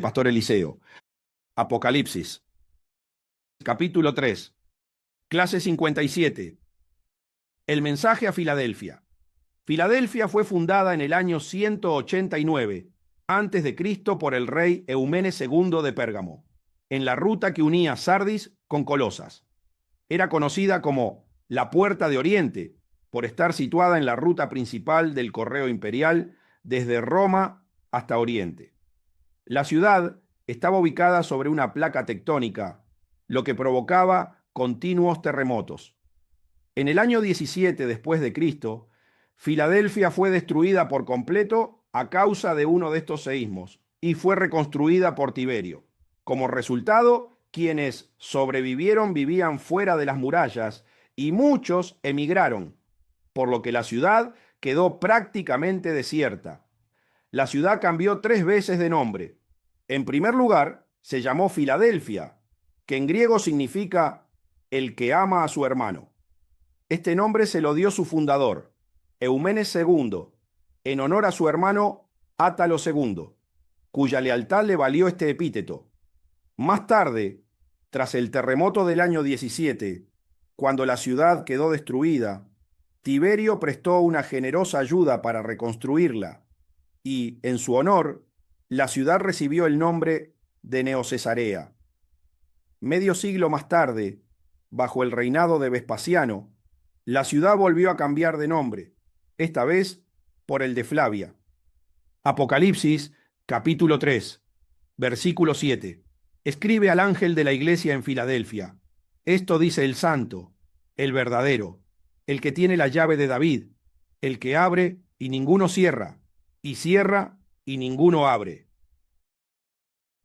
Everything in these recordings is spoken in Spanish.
Pastor Eliseo. Apocalipsis. Capítulo 3. Clase 57. El mensaje a Filadelfia. Filadelfia fue fundada en el año 189 antes de Cristo por el rey Eumenes II de Pérgamo, en la ruta que unía Sardis con Colosas. Era conocida como la Puerta de Oriente por estar situada en la ruta principal del correo imperial desde Roma hasta Oriente. La ciudad estaba ubicada sobre una placa tectónica, lo que provocaba continuos terremotos. En el año 17 después de Cristo, Filadelfia fue destruida por completo a causa de uno de estos seísmos y fue reconstruida por Tiberio. Como resultado, quienes sobrevivieron vivían fuera de las murallas y muchos emigraron, por lo que la ciudad quedó prácticamente desierta. La ciudad cambió 3 veces de nombre. En primer lugar, se llamó Filadelfia, que en griego significa el que ama a su hermano. Este nombre se lo dio su fundador, Eumenes II, en honor a su hermano Átalo II, cuya lealtad le valió este epíteto. Más tarde, tras el terremoto del año 17, cuando la ciudad quedó destruida, Tiberio prestó una generosa ayuda para reconstruirla y, en su honor, la ciudad recibió el nombre de Neocesarea. Medio siglo más tarde, bajo el reinado de Vespasiano, la ciudad volvió a cambiar de nombre, esta vez por el de Flavia. Apocalipsis, capítulo 3, versículo 7. Escribe al ángel de la iglesia en Filadelfia: esto dice el santo, el verdadero, el que tiene la llave de David, el que abre y ninguno cierra, y cierra y ninguno abre.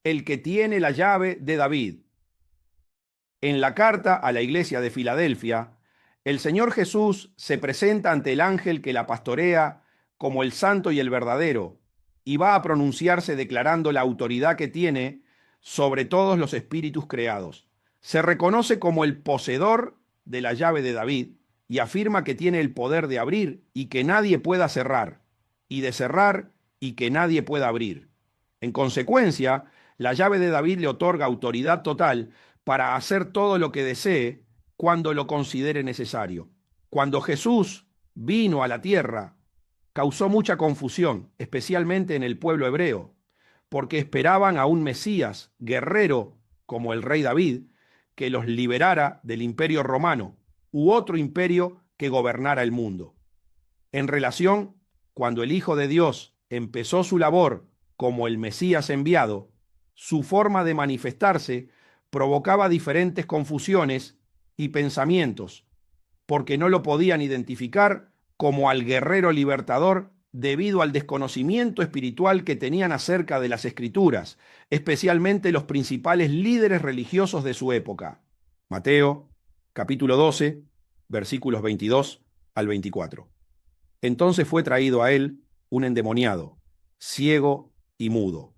El que tiene la llave de David. En la carta a la iglesia de Filadelfia, el Señor Jesús se presenta ante el ángel que la pastorea como el santo y el verdadero, y va a pronunciarse declarando la autoridad que tiene sobre todos los espíritus creados. Se reconoce como el poseedor de la llave de David y afirma que tiene el poder de abrir y que nadie pueda cerrar, y de cerrar y que nadie pueda abrir. En consecuencia, la llave de David le otorga autoridad total para hacer todo lo que desee cuando lo considere necesario. Cuando Jesús vino a la tierra, causó mucha confusión, especialmente en el pueblo hebreo, porque esperaban a un Mesías guerrero como el rey David, que los liberara del imperio romano u otro imperio que gobernara el mundo. En relación, cuando el Hijo de Dios empezó su labor como el Mesías enviado, su forma de manifestarse provocaba diferentes confusiones y pensamientos, porque no lo podían identificar como al guerrero libertador debido al desconocimiento espiritual que tenían acerca de las Escrituras, especialmente los principales líderes religiosos de su época. Mateo, capítulo 12, versículos 22 al 24. Entonces fue traído a él un endemoniado, ciego y mudo,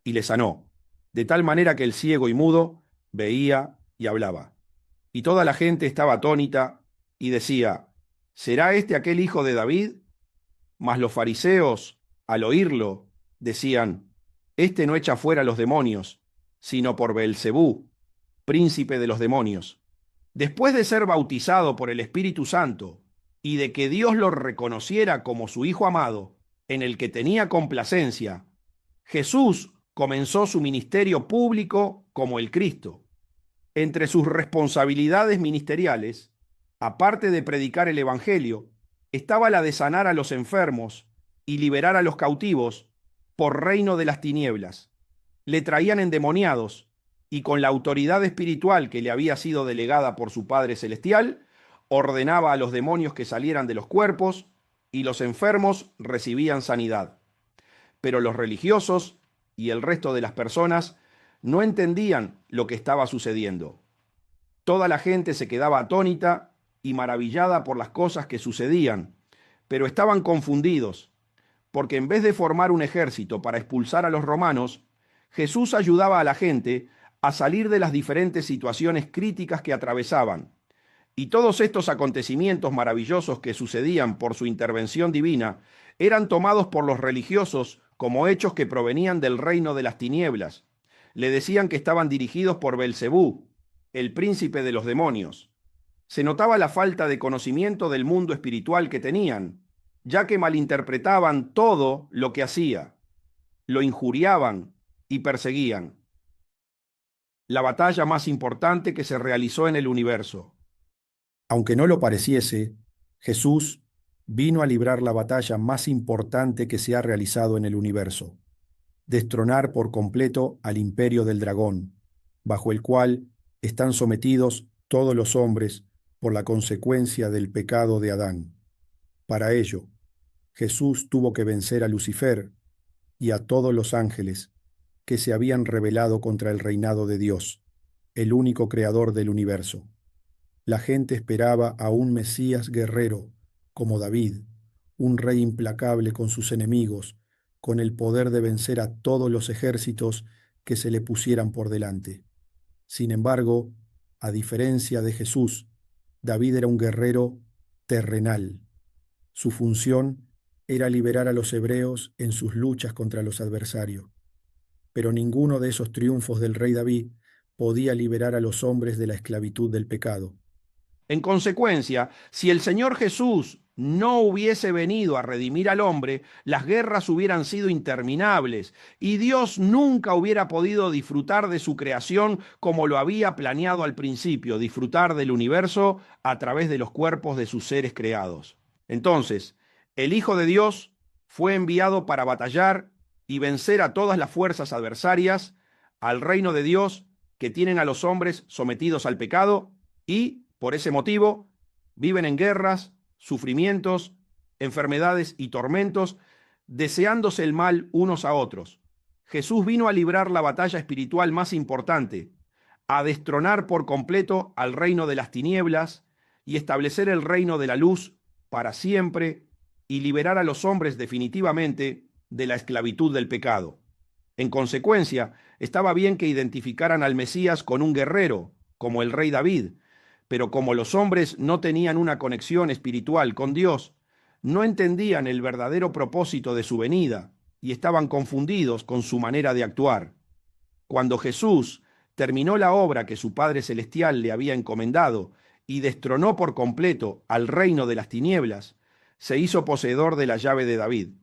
y le sanó, de tal manera que el ciego y mudo veía y hablaba. Y toda la gente estaba atónita y decía: ¿será este aquel hijo de David? Mas los fariseos, al oírlo, decían: este no echa fuera los demonios, sino por Beelzebú, príncipe de los demonios. Después de ser bautizado por el Espíritu Santo y de que Dios lo reconociera como su Hijo amado, en el que tenía complacencia, Jesús comenzó su ministerio público como el Cristo. Entre sus responsabilidades ministeriales, aparte de predicar el Evangelio, estaba la de sanar a los enfermos y liberar a los cautivos por reino de las tinieblas. Le traían endemoniados y con la autoridad espiritual que le había sido delegada por su Padre Celestial, ordenaba a los demonios que salieran de los cuerpos y los enfermos recibían sanidad. Pero los religiosos y el resto de las personas no entendían lo que estaba sucediendo. Toda la gente se quedaba atónita y maravillada por las cosas que sucedían, pero estaban confundidos, porque en vez de formar un ejército para expulsar a los romanos, Jesús ayudaba a la gente a salir de las diferentes situaciones críticas que atravesaban. Y todos estos acontecimientos maravillosos que sucedían por su intervención divina eran tomados por los religiosos como hechos que provenían del reino de las tinieblas. Le decían que estaban dirigidos por Belcebú, el príncipe de los demonios. Se notaba la falta de conocimiento del mundo espiritual que tenían, ya que malinterpretaban todo lo que hacía, lo injuriaban y perseguían. La batalla más importante que se realizó en el universo. Aunque no lo pareciese, Jesús vino a librar la batalla más importante que se ha realizado en el universo: destronar por completo al imperio del dragón, bajo el cual están sometidos todos los hombres por la consecuencia del pecado de Adán. Para ello, Jesús tuvo que vencer a Lucifer y a todos los ángeles que se habían rebelado contra el reinado de Dios, el único creador del universo. La gente esperaba a un Mesías guerrero como David, un rey implacable con sus enemigos, con el poder de vencer a todos los ejércitos que se le pusieran por delante. Sin embargo, a diferencia de Jesús, David era un guerrero terrenal. Su función era liberar a los hebreos en sus luchas contra los adversarios. Pero ninguno de esos triunfos del rey David podía liberar a los hombres de la esclavitud del pecado. En consecuencia, si el Señor Jesús no hubiese venido a redimir al hombre, las guerras hubieran sido interminables y Dios nunca hubiera podido disfrutar de su creación como lo había planeado al principio, disfrutar del universo a través de los cuerpos de sus seres creados. Entonces, el Hijo de Dios fue enviado para batallar y vencer a todas las fuerzas adversarias, al reino de Dios que tienen a los hombres sometidos al pecado y, por ese motivo, viven en guerras, sufrimientos, enfermedades y tormentos, deseándose el mal unos a otros. Jesús vino a librar la batalla espiritual más importante, a destronar por completo al reino de las tinieblas y establecer el reino de la luz para siempre y liberar a los hombres definitivamente de la esclavitud del pecado. En consecuencia, estaba bien que identificaran al Mesías con un guerrero, como el rey David, pero como los hombres no tenían una conexión espiritual con Dios, no entendían el verdadero propósito de su venida y estaban confundidos con su manera de actuar. Cuando Jesús terminó la obra que su Padre Celestial le había encomendado y destronó por completo al reino de las tinieblas, se hizo poseedor de la llave de David.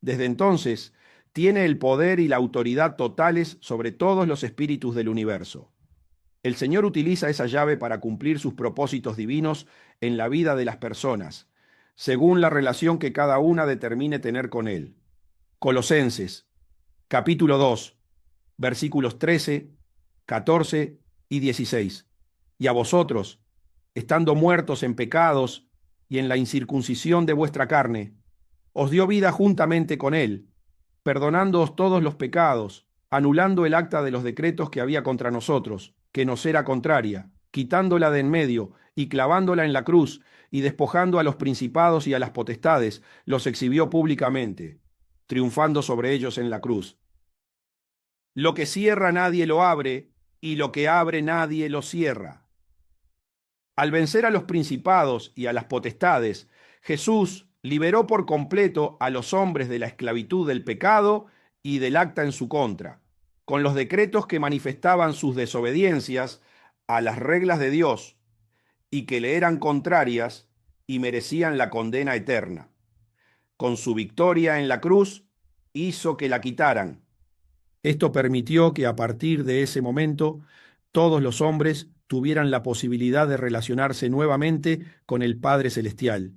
Desde entonces, tiene el poder y la autoridad totales sobre todos los espíritus del universo. El Señor utiliza esa llave para cumplir sus propósitos divinos en la vida de las personas, según la relación que cada una determine tener con Él. Colosenses, capítulo 2, versículos 13, 14 y 16. Y a vosotros, estando muertos en pecados y en la incircuncisión de vuestra carne, os dio vida juntamente con Él, perdonándoos todos los pecados, anulando el acta de los decretos que había contra nosotros, que nos era contraria, quitándola de en medio y clavándola en la cruz, y despojando a los principados y a las potestades, los exhibió públicamente, triunfando sobre ellos en la cruz. Lo que cierra nadie lo abre, y lo que abre nadie lo cierra. Al vencer a los principados y a las potestades, Jesús liberó por completo a los hombres de la esclavitud del pecado y del acta en su contra, con los decretos que manifestaban sus desobediencias a las reglas de Dios y que le eran contrarias y merecían la condena eterna. Con su victoria en la cruz, hizo que la quitaran. Esto permitió que a partir de ese momento todos los hombres tuvieran la posibilidad de relacionarse nuevamente con el Padre Celestial,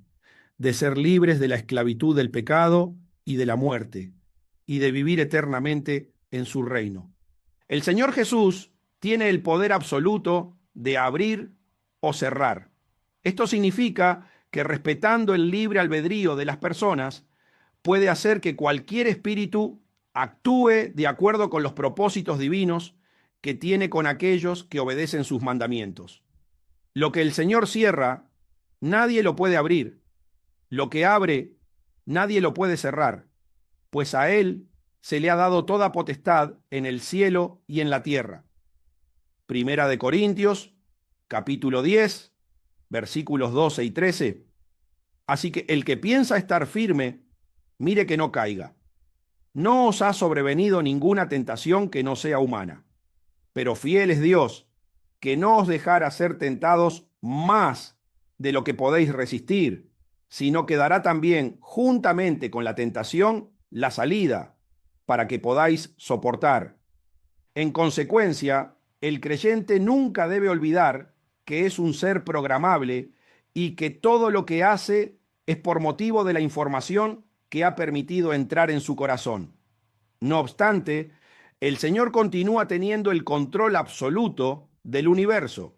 de ser libres de la esclavitud del pecado y de la muerte, y de vivir eternamente en su reino. El Señor Jesús tiene el poder absoluto de abrir o cerrar. Esto significa que, respetando el libre albedrío de las personas, puede hacer que cualquier espíritu actúe de acuerdo con los propósitos divinos que tiene con aquellos que obedecen sus mandamientos. Lo que el Señor cierra, nadie lo puede abrir. Lo que abre, nadie lo puede cerrar, pues a Él se le ha dado toda potestad en el cielo y en la tierra. Primera de Corintios, capítulo 10, versículos 12 y 13. Así que el que piensa estar firme, mire que no caiga. No os ha sobrevenido ninguna tentación que no sea humana, pero fiel es Dios, que no os dejará ser tentados más de lo que podéis resistir, sino que dará también, juntamente con la tentación, la salida, para que podáis soportar. En consecuencia, el creyente nunca debe olvidar que es un ser programable y que todo lo que hace es por motivo de la información que ha permitido entrar en su corazón. No obstante, el Señor continúa teniendo el control absoluto del universo.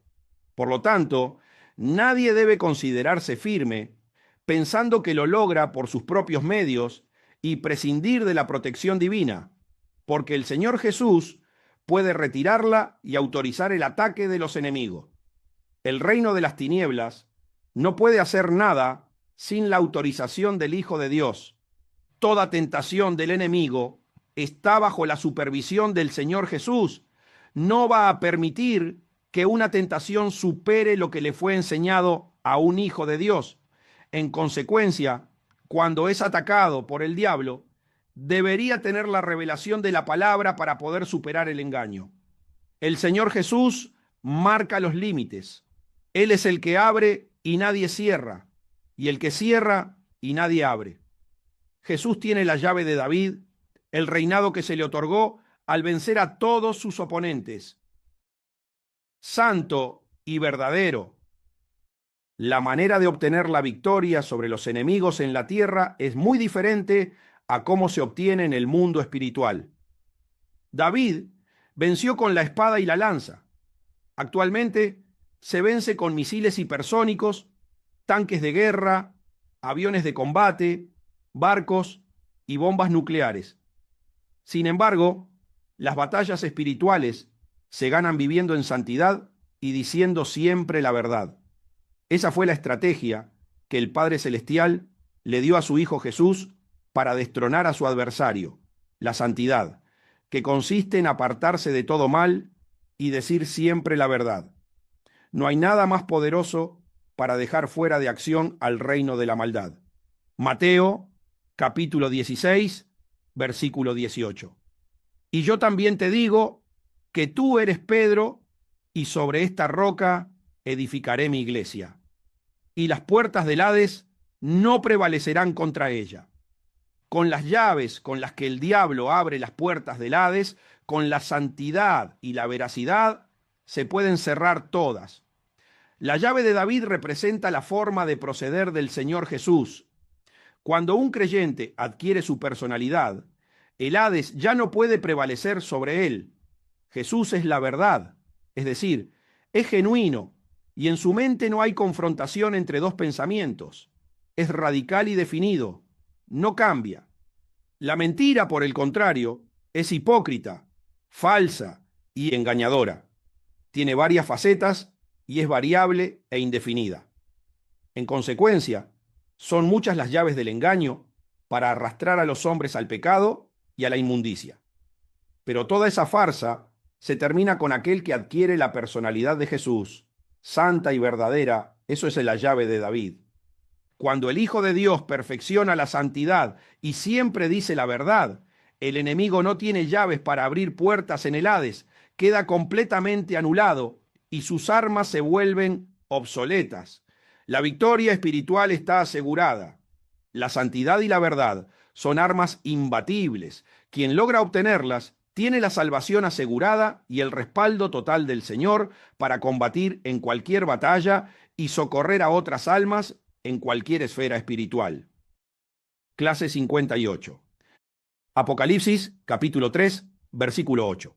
Por lo tanto, nadie debe considerarse firme pensando que lo logra por sus propios medios y prescindir de la protección divina, porque el Señor Jesús puede retirarla y autorizar el ataque de los enemigos. El reino de las tinieblas no puede hacer nada sin la autorización del Hijo de Dios. Toda tentación del enemigo está bajo la supervisión del Señor Jesús. No va a permitir que una tentación supere lo que le fue enseñado a un hijo de Dios. En consecuencia, cuando es atacado por el diablo, debería tener la revelación de la palabra para poder superar el engaño. El Señor Jesús marca los límites. Él es el que abre y nadie cierra, y el que cierra y nadie abre. Jesús tiene la llave de David, el reinado que se le otorgó al vencer a todos sus oponentes. Santo y verdadero. La manera de obtener la victoria sobre los enemigos en la tierra es muy diferente a cómo se obtiene en el mundo espiritual. David venció con la espada y la lanza. Actualmente se vence con misiles hipersónicos, tanques de guerra, aviones de combate, barcos y bombas nucleares. Sin embargo, las batallas espirituales se ganan viviendo en santidad y diciendo siempre la verdad. Esa fue la estrategia que el Padre Celestial le dio a su Hijo Jesús para destronar a su adversario, la santidad, que consiste en apartarse de todo mal y decir siempre la verdad. No hay nada más poderoso para dejar fuera de acción al reino de la maldad. Mateo, capítulo 16, versículo 18. Y yo también te digo que tú eres Pedro, y sobre esta roca edificaré mi iglesia, y las puertas del Hades no prevalecerán contra ella. Con las llaves con las que el diablo abre las puertas del Hades, con la santidad y la veracidad, se pueden cerrar todas. La llave de David representa la forma de proceder del Señor Jesús. Cuando un creyente adquiere su personalidad, el Hades ya no puede prevalecer sobre él. Jesús es la verdad, es decir, es genuino, y en su mente no hay confrontación entre dos pensamientos. Es radical y definido, no cambia. La mentira, por el contrario, es hipócrita, falsa y engañadora. Tiene varias facetas y es variable e indefinida. En consecuencia, son muchas las llaves del engaño para arrastrar a los hombres al pecado y a la inmundicia. Pero toda esa farsa se termina con aquel que adquiere la personalidad de Jesús, santa y verdadera. Eso es la llave de David. Cuando el Hijo de Dios perfecciona la santidad y siempre dice la verdad, el enemigo no tiene llaves para abrir puertas en el Hades, queda completamente anulado y sus armas se vuelven obsoletas. La victoria espiritual está asegurada. La santidad y la verdad son armas imbatibles. Quien logra obtenerlas tiene la salvación asegurada y el respaldo total del Señor para combatir en cualquier batalla y socorrer a otras almas en cualquier esfera espiritual. Clase 58. Apocalipsis, capítulo 3, versículo 8.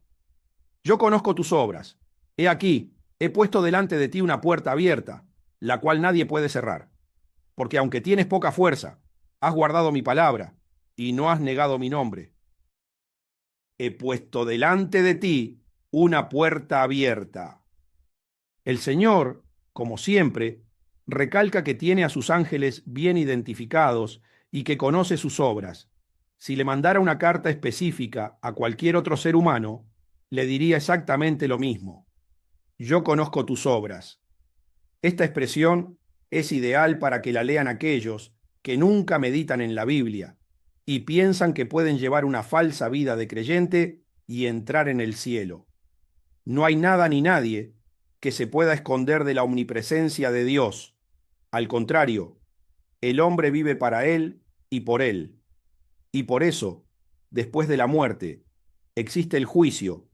Yo conozco tus obras. He aquí, he puesto delante de ti una puerta abierta, la cual nadie puede cerrar. Porque aunque tienes poca fuerza, has guardado mi palabra y no has negado mi nombre. He puesto delante de ti una puerta abierta. El Señor, como siempre, recalca que tiene a sus ángeles bien identificados y que conoce sus obras. Si le mandara una carta específica a cualquier otro ser humano, le diría exactamente lo mismo. Yo conozco tus obras. Esta expresión es ideal para que la lean aquellos que nunca meditan en la Biblia, y piensan que pueden llevar una falsa vida de creyente y entrar en el cielo. No hay nada ni nadie que se pueda esconder de la omnipresencia de Dios. Al contrario, el hombre vive para él y por él. Y por eso, después de la muerte, existe el juicio,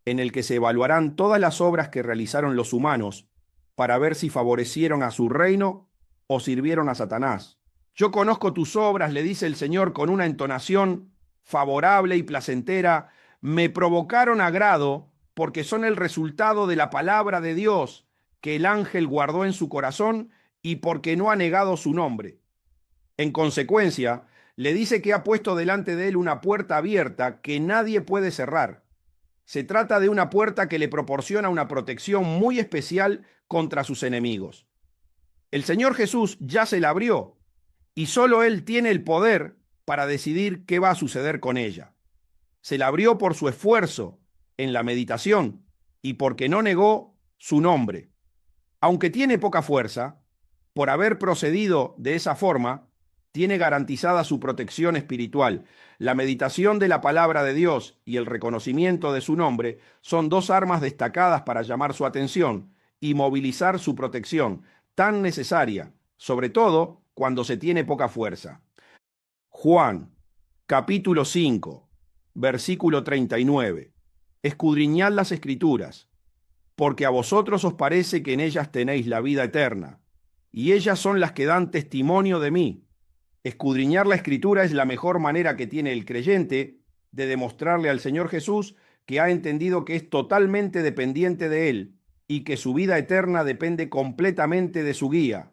en el que se evaluarán todas las obras que realizaron los humanos para ver si favorecieron a su reino o sirvieron a Satanás. Yo conozco tus obras, le dice el Señor con una entonación favorable y placentera. Me provocaron agrado porque son el resultado de la palabra de Dios que el ángel guardó en su corazón y porque no ha negado su nombre. En consecuencia, le dice que ha puesto delante de él una puerta abierta que nadie puede cerrar. Se trata de una puerta que le proporciona una protección muy especial contra sus enemigos. El Señor Jesús ya se la abrió y solo Él tiene el poder para decidir qué va a suceder con ella. Se la abrió por su esfuerzo en la meditación y porque no negó su nombre. Aunque tiene poca fuerza, por haber procedido de esa forma, tiene garantizada su protección espiritual. La meditación de la palabra de Dios y el reconocimiento de su nombre son dos armas destacadas para llamar su atención y movilizar su protección, tan necesaria, sobre todo cuando se tiene poca fuerza. Juan, capítulo 5, versículo 39. Escudriñad las Escrituras, porque a vosotros os parece que en ellas tenéis la vida eterna, y ellas son las que dan testimonio de mí. Escudriñar la Escritura es la mejor manera que tiene el creyente de demostrarle al Señor Jesús que ha entendido que es totalmente dependiente de Él y que su vida eterna depende completamente de su guía.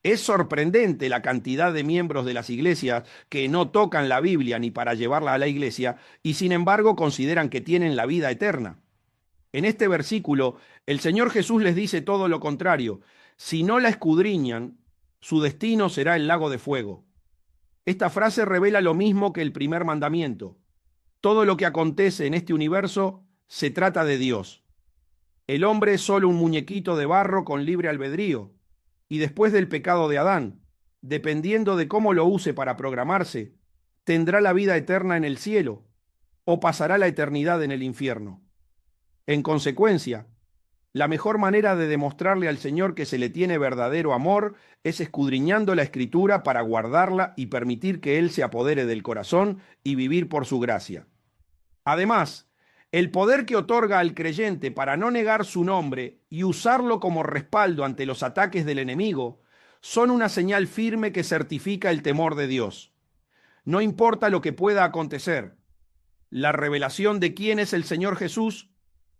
Es sorprendente la cantidad de miembros de las iglesias que no tocan la Biblia ni para llevarla a la iglesia y sin embargo consideran que tienen la vida eterna. En este versículo, el Señor Jesús les dice todo lo contrario. Si no la escudriñan, su destino será el lago de fuego. Esta frase revela lo mismo que el primer mandamiento. Todo lo que acontece en este universo se trata de Dios. El hombre es solo un muñequito de barro con libre albedrío, y después del pecado de Adán, dependiendo de cómo lo use para programarse, tendrá la vida eterna en el cielo o pasará la eternidad en el infierno. En consecuencia, la mejor manera de demostrarle al Señor que se le tiene verdadero amor es escudriñando la Escritura para guardarla y permitir que Él se apodere del corazón y vivir por su gracia. Además, el poder que otorga al creyente para no negar su nombre y usarlo como respaldo ante los ataques del enemigo son una señal firme que certifica el temor de Dios. No importa lo que pueda acontecer, la revelación de quién es el Señor Jesús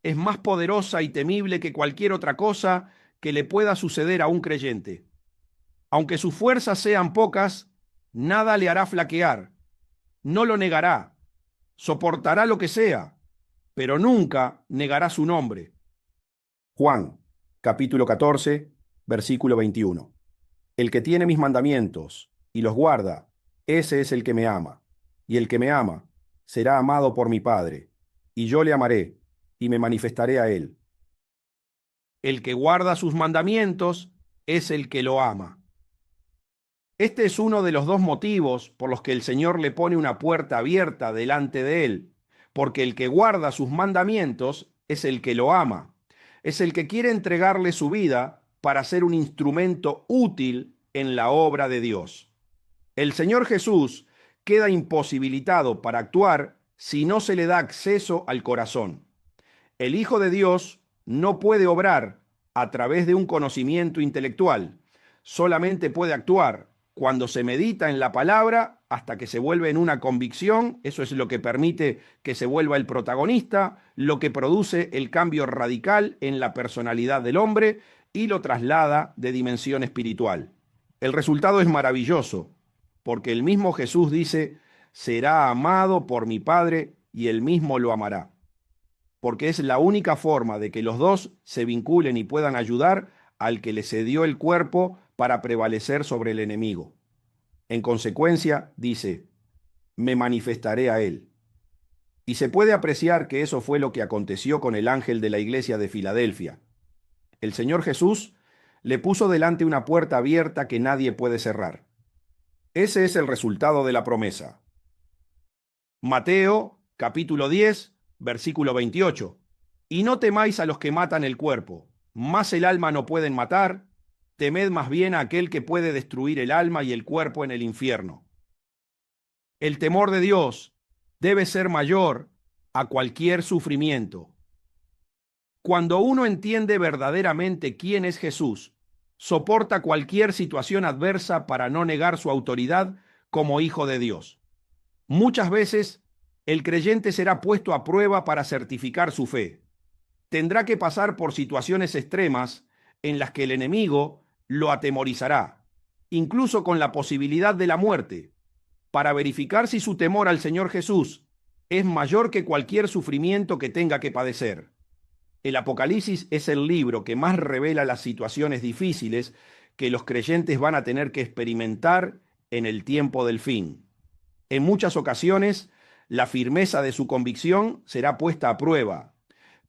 es más poderosa y temible que cualquier otra cosa que le pueda suceder a un creyente. Aunque sus fuerzas sean pocas, nada le hará flaquear, no lo negará, soportará lo que sea, pero nunca negará su nombre. Juan, capítulo 14, versículo 21. El que tiene mis mandamientos y los guarda, ese es el que me ama, y el que me ama será amado por mi Padre, y yo le amaré y me manifestaré a él. El que guarda sus mandamientos es el que lo ama. Este es uno de los dos motivos por los que el Señor le pone una puerta abierta delante de él, porque el que guarda sus mandamientos es el que lo ama, es el que quiere entregarle su vida para ser un instrumento útil en la obra de Dios. El Señor Jesús queda imposibilitado para actuar si no se le da acceso al corazón. El Hijo de Dios no puede obrar a través de un conocimiento intelectual, solamente puede actuar cuando se medita en la palabra hasta que se vuelve en una convicción. Eso es lo que permite que se vuelva el protagonista, lo que produce el cambio radical en la personalidad del hombre y lo traslada de dimensión espiritual. El resultado es maravilloso, porque el mismo Jesús dice, será amado por mi Padre y él mismo lo amará, porque es la única forma de que los dos se vinculen y puedan ayudar al que le cedió el cuerpo para prevalecer sobre el enemigo. En consecuencia, dice, me manifestaré a él. Y se puede apreciar que eso fue lo que aconteció con el ángel de la iglesia de Filadelfia. El Señor Jesús le puso delante una puerta abierta que nadie puede cerrar. Ese es el resultado de la promesa. Mateo, capítulo 10, versículo 28. Y no temáis a los que matan el cuerpo, mas el alma no pueden matar, temed más bien a aquel que puede destruir el alma y el cuerpo en el infierno. El temor de Dios debe ser mayor a cualquier sufrimiento. Cuando uno entiende verdaderamente quién es Jesús, soporta cualquier situación adversa para no negar su autoridad como hijo de Dios. Muchas veces el creyente será puesto a prueba para certificar su fe. Tendrá que pasar por situaciones extremas en las que el enemigo lo atemorizará, incluso con la posibilidad de la muerte, para verificar si su temor al Señor Jesús es mayor que cualquier sufrimiento que tenga que padecer. El Apocalipsis es el libro que más revela las situaciones difíciles que los creyentes van a tener que experimentar en el tiempo del fin. En muchas ocasiones, la firmeza de su convicción será puesta a prueba,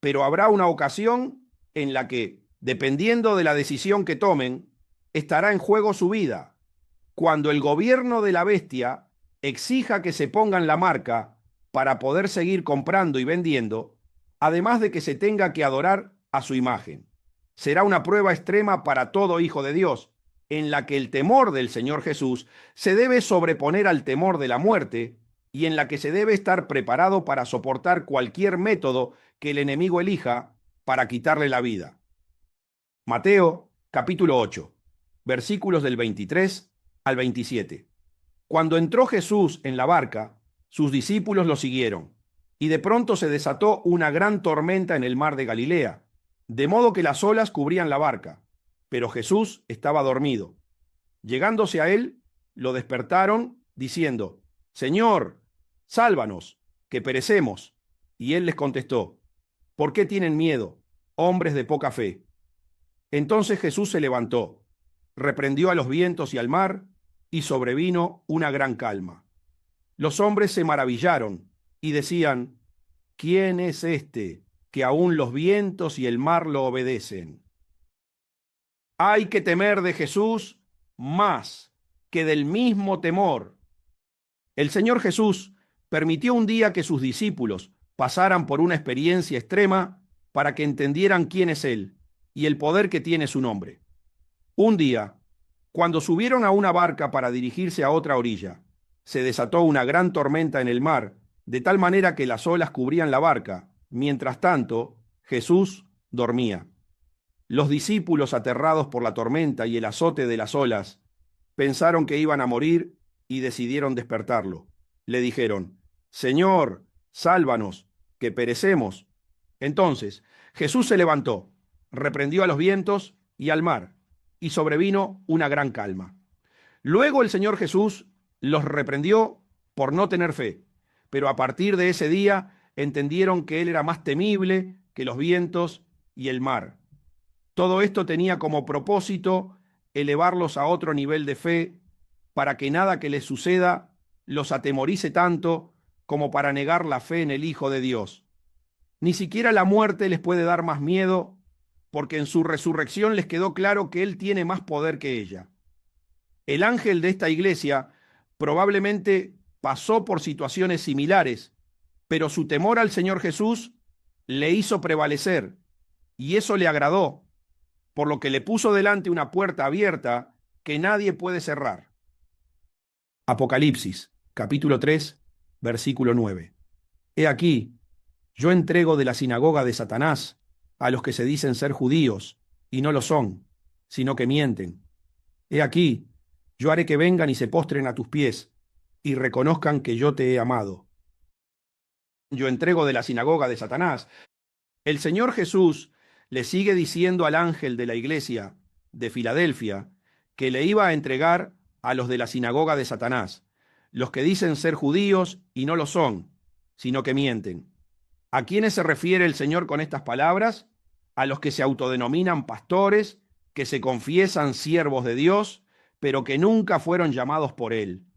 pero habrá una ocasión en la que, dependiendo de la decisión que tomen, estará en juego su vida, cuando el gobierno de la bestia exija que se pongan la marca para poder seguir comprando y vendiendo, además de que se tenga que adorar a su imagen. Será una prueba extrema para todo hijo de Dios, en la que el temor del Señor Jesús se debe sobreponer al temor de la muerte y en la que se debe estar preparado para soportar cualquier método que el enemigo elija para quitarle la vida. Mateo, capítulo 8, versículos del 23 al 27. Cuando entró Jesús en la barca, sus discípulos lo siguieron, y de pronto se desató una gran tormenta en el mar de Galilea, de modo que las olas cubrían la barca, pero Jesús estaba dormido. Llegándose a él, lo despertaron, diciendo: Señor, sálvanos, que perecemos. Y él les contestó: ¿por qué tienen miedo, hombres de poca fe? Entonces Jesús se levantó, reprendió a los vientos y al mar, y sobrevino una gran calma. Los hombres se maravillaron y decían: ¿quién es este que aún los vientos y el mar lo obedecen? Hay que temer de Jesús más que del mismo temor. El Señor Jesús permitió un día que sus discípulos pasaran por una experiencia extrema para que entendieran quién es Él y el poder que tiene su nombre. Un día, cuando subieron a una barca para dirigirse a otra orilla, se desató una gran tormenta en el mar, de tal manera que las olas cubrían la barca. Mientras tanto, Jesús dormía. Los discípulos, aterrados por la tormenta y el azote de las olas, pensaron que iban a morir y decidieron despertarlo. Le dijeron: Señor, sálvanos, que perecemos. Entonces Jesús se levantó, reprendió a los vientos y al mar, y sobrevino una gran calma. Luego el Señor Jesús los reprendió por no tener fe, pero a partir de ese día entendieron que Él era más temible que los vientos y el mar. Todo esto tenía como propósito elevarlos a otro nivel de fe, para que nada que les suceda los atemorice tanto como para negar la fe en el Hijo de Dios. Ni siquiera la muerte les puede dar más miedo, porque en su resurrección les quedó claro que Él tiene más poder que ella. El ángel de esta iglesia probablemente pasó por situaciones similares, pero su temor al Señor Jesús le hizo prevalecer, y eso le agradó, por lo que le puso delante una puerta abierta que nadie puede cerrar. Apocalipsis, capítulo 3, versículo 9. He aquí, yo entrego de la sinagoga de Satanás a los que se dicen ser judíos, y no lo son, sino que mienten. He aquí, yo haré que vengan y se postren a tus pies, y reconozcan que yo te he amado. Yo entrego de la sinagoga de Satanás. El Señor Jesús le sigue diciendo al ángel de la iglesia de Filadelfia que le iba a entregar a los de la sinagoga de Satanás, los que dicen ser judíos y no lo son, sino que mienten. ¿A quiénes se refiere el Señor con estas palabras? A los que se autodenominan pastores, que se confiesan siervos de Dios, pero que nunca fueron llamados por Él.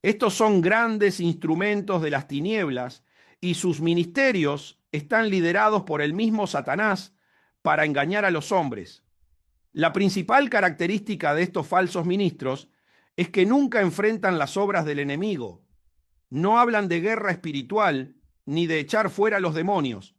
Estos son grandes instrumentos de las tinieblas y sus ministerios están liderados por el mismo Satanás para engañar a los hombres. La principal característica de estos falsos ministros es que nunca enfrentan las obras del enemigo, no hablan de guerra espiritual ni de echar fuera a los demonios.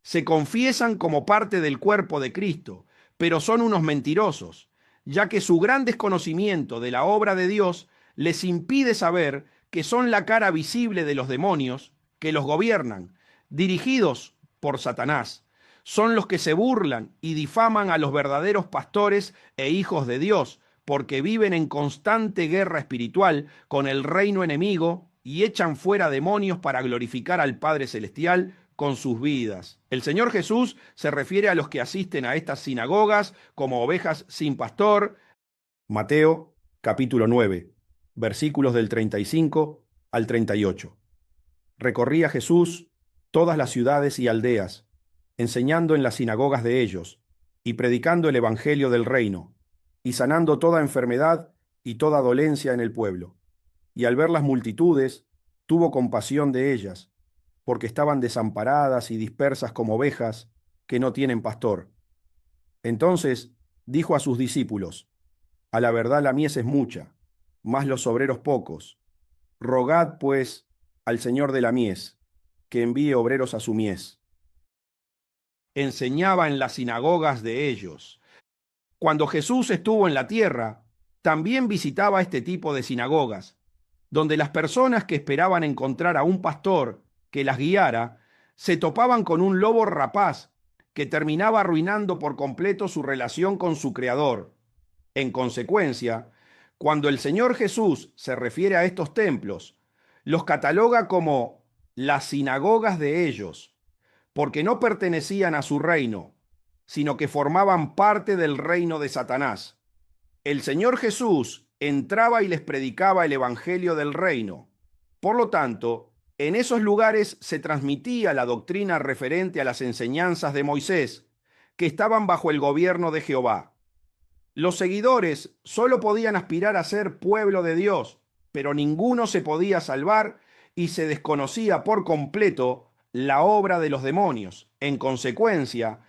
Se confiesan como parte del cuerpo de Cristo, pero son unos mentirosos, ya que su gran desconocimiento de la obra de Dios les impide saber que son la cara visible de los demonios que los gobiernan, dirigidos por Satanás. Son los que se burlan y difaman a los verdaderos pastores e hijos de Dios, porque viven en constante guerra espiritual con el reino enemigo y echan fuera demonios para glorificar al Padre Celestial con sus vidas. El Señor Jesús se refiere a los que asisten a estas sinagogas como ovejas sin pastor. Mateo capítulo 9, versículos del 35 al 38. Recorría Jesús todas las ciudades y aldeas, enseñando en las sinagogas de ellos y predicando el evangelio del reino, y sanando toda enfermedad y toda dolencia en el pueblo. Y al ver las multitudes, tuvo compasión de ellas, porque estaban desamparadas y dispersas como ovejas que no tienen pastor. Entonces dijo a sus discípulos: a la verdad la mies es mucha, mas los obreros pocos. Rogad, pues, al Señor de la mies, que envíe obreros a su mies. Enseñaba en las sinagogas de ellos. Cuando Jesús estuvo en la tierra, también visitaba este tipo de sinagogas, donde las personas que esperaban encontrar a un pastor que las guiara, se topaban con un lobo rapaz que terminaba arruinando por completo su relación con su Creador. En consecuencia, cuando el Señor Jesús se refiere a estos templos, los cataloga como las sinagogas de ellos, porque no pertenecían a su reino, sino que formaban parte del reino de Satanás. El Señor Jesús entraba y les predicaba el evangelio del reino. Por lo tanto, en esos lugares se transmitía la doctrina referente a las enseñanzas de Moisés, que estaban bajo el gobierno de Jehová. Los seguidores solo podían aspirar a ser pueblo de Dios, pero ninguno se podía salvar y se desconocía por completo la obra de los demonios. En consecuencia,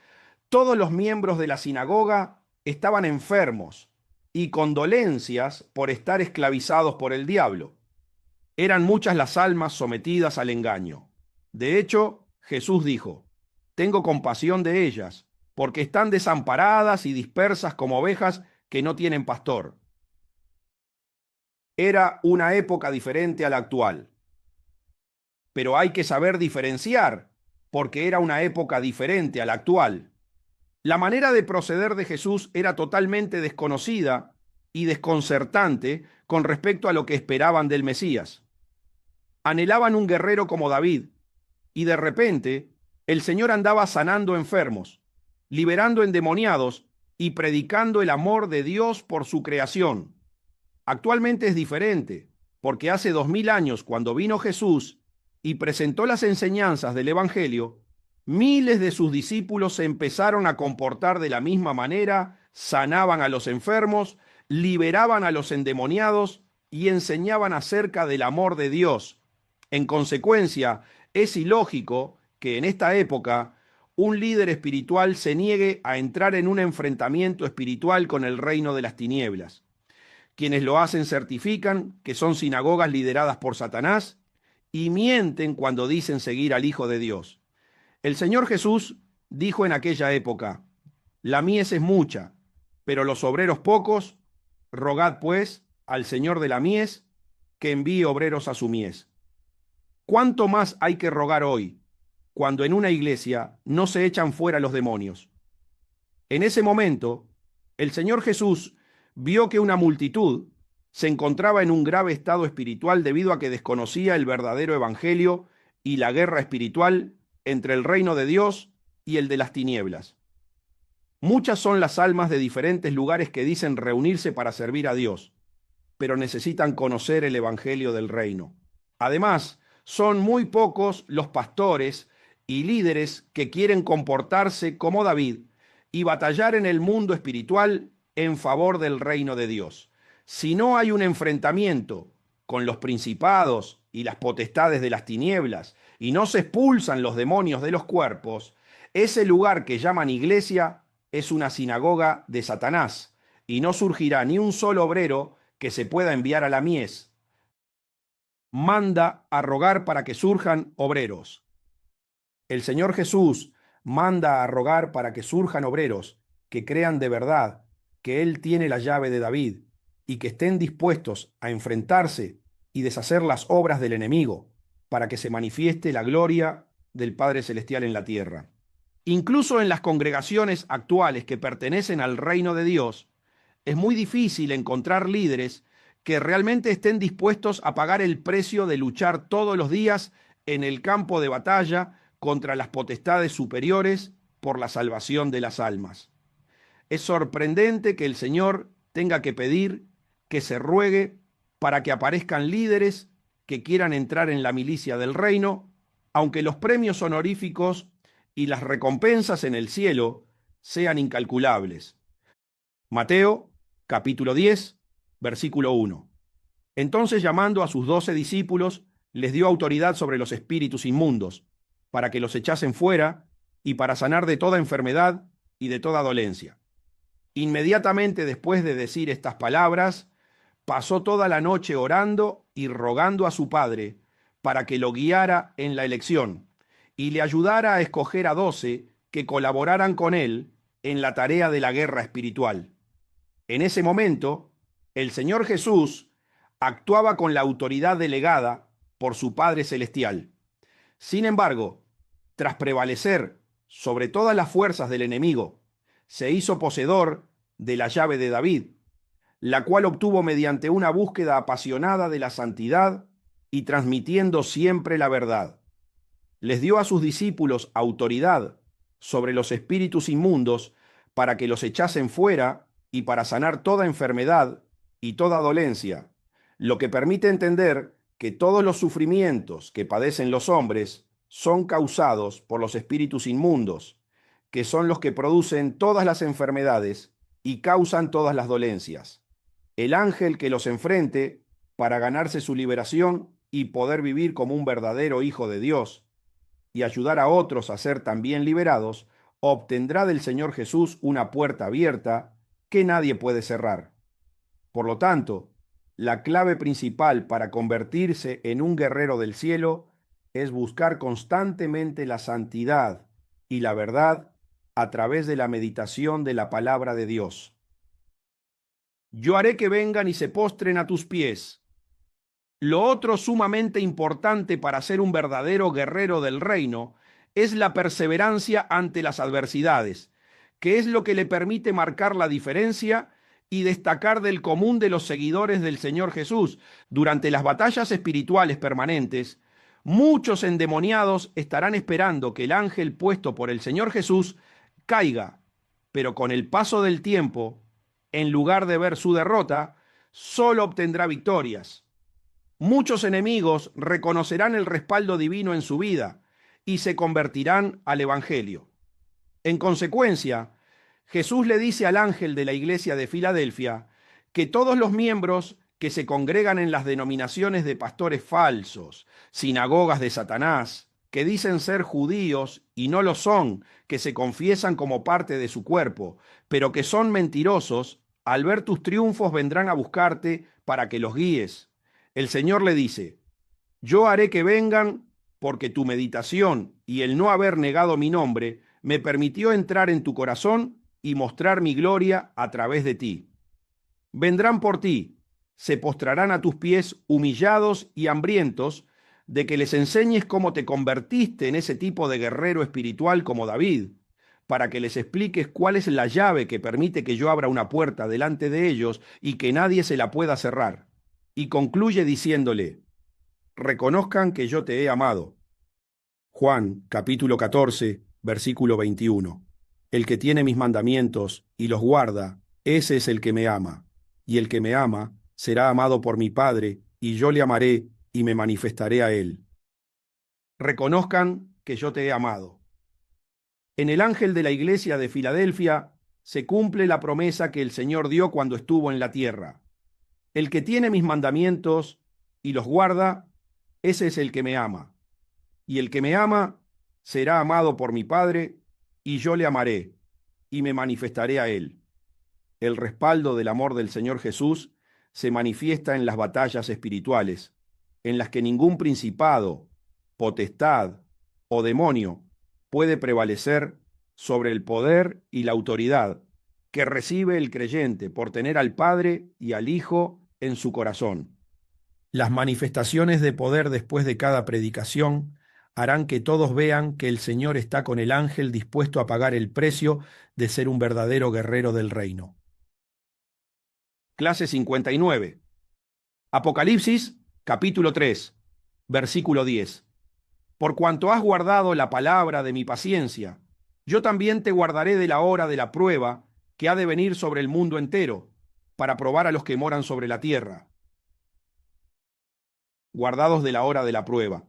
todos los miembros de la sinagoga estaban enfermos y con dolencias por estar esclavizados por el diablo. Eran muchas las almas sometidas al engaño. De hecho, Jesús dijo: tengo compasión de ellas, porque están desamparadas y dispersas como ovejas que no tienen pastor. Era una época diferente a la actual. Pero hay que saber diferenciar, porque era una época diferente a la actual. La manera de proceder de Jesús era totalmente desconocida y desconcertante con respecto a lo que esperaban del Mesías. Anhelaban un guerrero como David, y de repente el Señor andaba sanando enfermos, liberando endemoniados y predicando el amor de Dios por su creación. Actualmente es diferente, porque hace 2000 años, cuando vino Jesús y presentó las enseñanzas del Evangelio, miles de sus discípulos se empezaron a comportar de la misma manera, sanaban a los enfermos, liberaban a los endemoniados y enseñaban acerca del amor de Dios. En consecuencia, es ilógico que en esta época un líder espiritual se niegue a entrar en un enfrentamiento espiritual con el reino de las tinieblas. Quienes lo hacen certifican que son sinagogas lideradas por Satanás y mienten cuando dicen seguir al Hijo de Dios. El Señor Jesús dijo en aquella época: la mies es mucha, pero los obreros pocos. Rogad pues al Señor de la mies que envíe obreros a su mies. ¿Cuánto más hay que rogar hoy, cuando en una iglesia no se echan fuera los demonios? En ese momento, el Señor Jesús vio que una multitud se encontraba en un grave estado espiritual debido a que desconocía el verdadero evangelio y la guerra espiritual entre el reino de Dios y el de las tinieblas. Muchas son las almas de diferentes lugares que dicen reunirse para servir a Dios, pero necesitan conocer el evangelio del reino. Además, son muy pocos los pastores y líderes que quieren comportarse como David y batallar en el mundo espiritual en favor del reino de Dios. Si no hay un enfrentamiento con los principados y las potestades de las tinieblas y no se expulsan los demonios de los cuerpos, ese lugar que llaman iglesia es una sinagoga de Satanás y no surgirá ni un solo obrero que se pueda enviar a la mies. manda a rogar para que surjan obreros. El Señor Jesús manda a rogar para que surjan obreros que crean de verdad que Él tiene la llave de David y que estén dispuestos a enfrentarse y deshacer las obras del enemigo para que se manifieste la gloria del Padre Celestial en la tierra. Incluso en las congregaciones actuales que pertenecen al reino de Dios, es muy difícil encontrar líderes que realmente estén dispuestos a pagar el precio de luchar todos los días en el campo de batalla contra las potestades superiores por la salvación de las almas. Es sorprendente que el Señor tenga que pedir que se ruegue para que aparezcan líderes que quieran entrar en la milicia del reino, aunque los premios honoríficos y las recompensas en el cielo sean incalculables. Mateo, capítulo 10, versículo 1. Entonces, llamando a sus 12 discípulos, les dio autoridad sobre los espíritus inmundos, para que los echasen fuera y para sanar de toda enfermedad y de toda dolencia. Inmediatamente después de decir estas palabras, pasó toda la noche orando y rogando a su Padre para que lo guiara en la elección y le ayudara a escoger a 12 que colaboraran con él en la tarea de la guerra espiritual. En ese momento, el Señor Jesús actuaba con la autoridad delegada por su Padre Celestial. Sin embargo, tras prevalecer sobre todas las fuerzas del enemigo, se hizo poseedor de la llave de David, la cual obtuvo mediante una búsqueda apasionada de la santidad y transmitiendo siempre la verdad. Les dio a sus discípulos autoridad sobre los espíritus inmundos para que los echasen fuera y para sanar toda enfermedad y toda dolencia, lo que permite entender que todos los sufrimientos que padecen los hombres son causados por los espíritus inmundos, que son los que producen todas las enfermedades y causan todas las dolencias. El ángel que los enfrente para ganarse su liberación y poder vivir como un verdadero hijo de Dios y ayudar a otros a ser también liberados, obtendrá del Señor Jesús una puerta abierta que nadie puede cerrar. Por lo tanto, la clave principal para convertirse en un guerrero del cielo es buscar constantemente la santidad y la verdad a través de la meditación de la palabra de Dios. Yo haré que vengan y se postren a tus pies. Lo otro sumamente importante para ser un verdadero guerrero del reino es la perseverancia ante las adversidades, que es lo que le permite marcar la diferencia y destacar del común de los seguidores del Señor Jesús. Durante las batallas espirituales permanentes, muchos endemoniados estarán esperando que el ángel puesto por el Señor Jesús caiga, pero con el paso del tiempo, en lugar de ver su derrota, solo obtendrá victorias. Muchos enemigos reconocerán el respaldo divino en su vida y se convertirán al Evangelio. En consecuencia, Jesús le dice al ángel de la iglesia de Filadelfia que todos los miembros que se congregan en las denominaciones de pastores falsos, sinagogas de Satanás, que dicen ser judíos y no lo son, que se confiesan como parte de su cuerpo, pero que son mentirosos, al ver tus triunfos vendrán a buscarte para que los guíes. El Señor le dice: yo haré que vengan porque tu meditación y el no haber negado mi nombre me permitió entrar en tu corazón y mostrar mi gloria a través de ti. Vendrán por ti, se postrarán a tus pies humillados y hambrientos de que les enseñes cómo te convertiste en ese tipo de guerrero espiritual como David, para que les expliques cuál es la llave que permite que yo abra una puerta delante de ellos y que nadie se la pueda cerrar. Y concluye diciéndole: reconozcan que yo te he amado. Juan, capítulo 14, versículo 21. El que tiene mis mandamientos y los guarda, ese es el que me ama. Y el que me ama será amado por mi Padre, y yo le amaré y me manifestaré a él. Reconozcan que yo te he amado. En el ángel de la iglesia de Filadelfia se cumple la promesa que el Señor dio cuando estuvo en la tierra. El que tiene mis mandamientos y los guarda, ese es el que me ama. Y el que me ama será amado por mi Padre, y yo le amaré, y me manifestaré a él. El respaldo del amor del Señor Jesús se manifiesta en las batallas espirituales, en las que ningún principado, potestad o demonio puede prevalecer sobre el poder y la autoridad que recibe el creyente por tener al Padre y al Hijo en su corazón. Las manifestaciones de poder después de cada predicación harán que todos vean que el Señor está con el ángel dispuesto a pagar el precio de ser un verdadero guerrero del reino. Clase 59. Apocalipsis, capítulo 3, versículo 10. Por cuanto has guardado la palabra de mi paciencia, yo también te guardaré de la hora de la prueba que ha de venir sobre el mundo entero, para probar a los que moran sobre la tierra. Guardados de la hora de la prueba.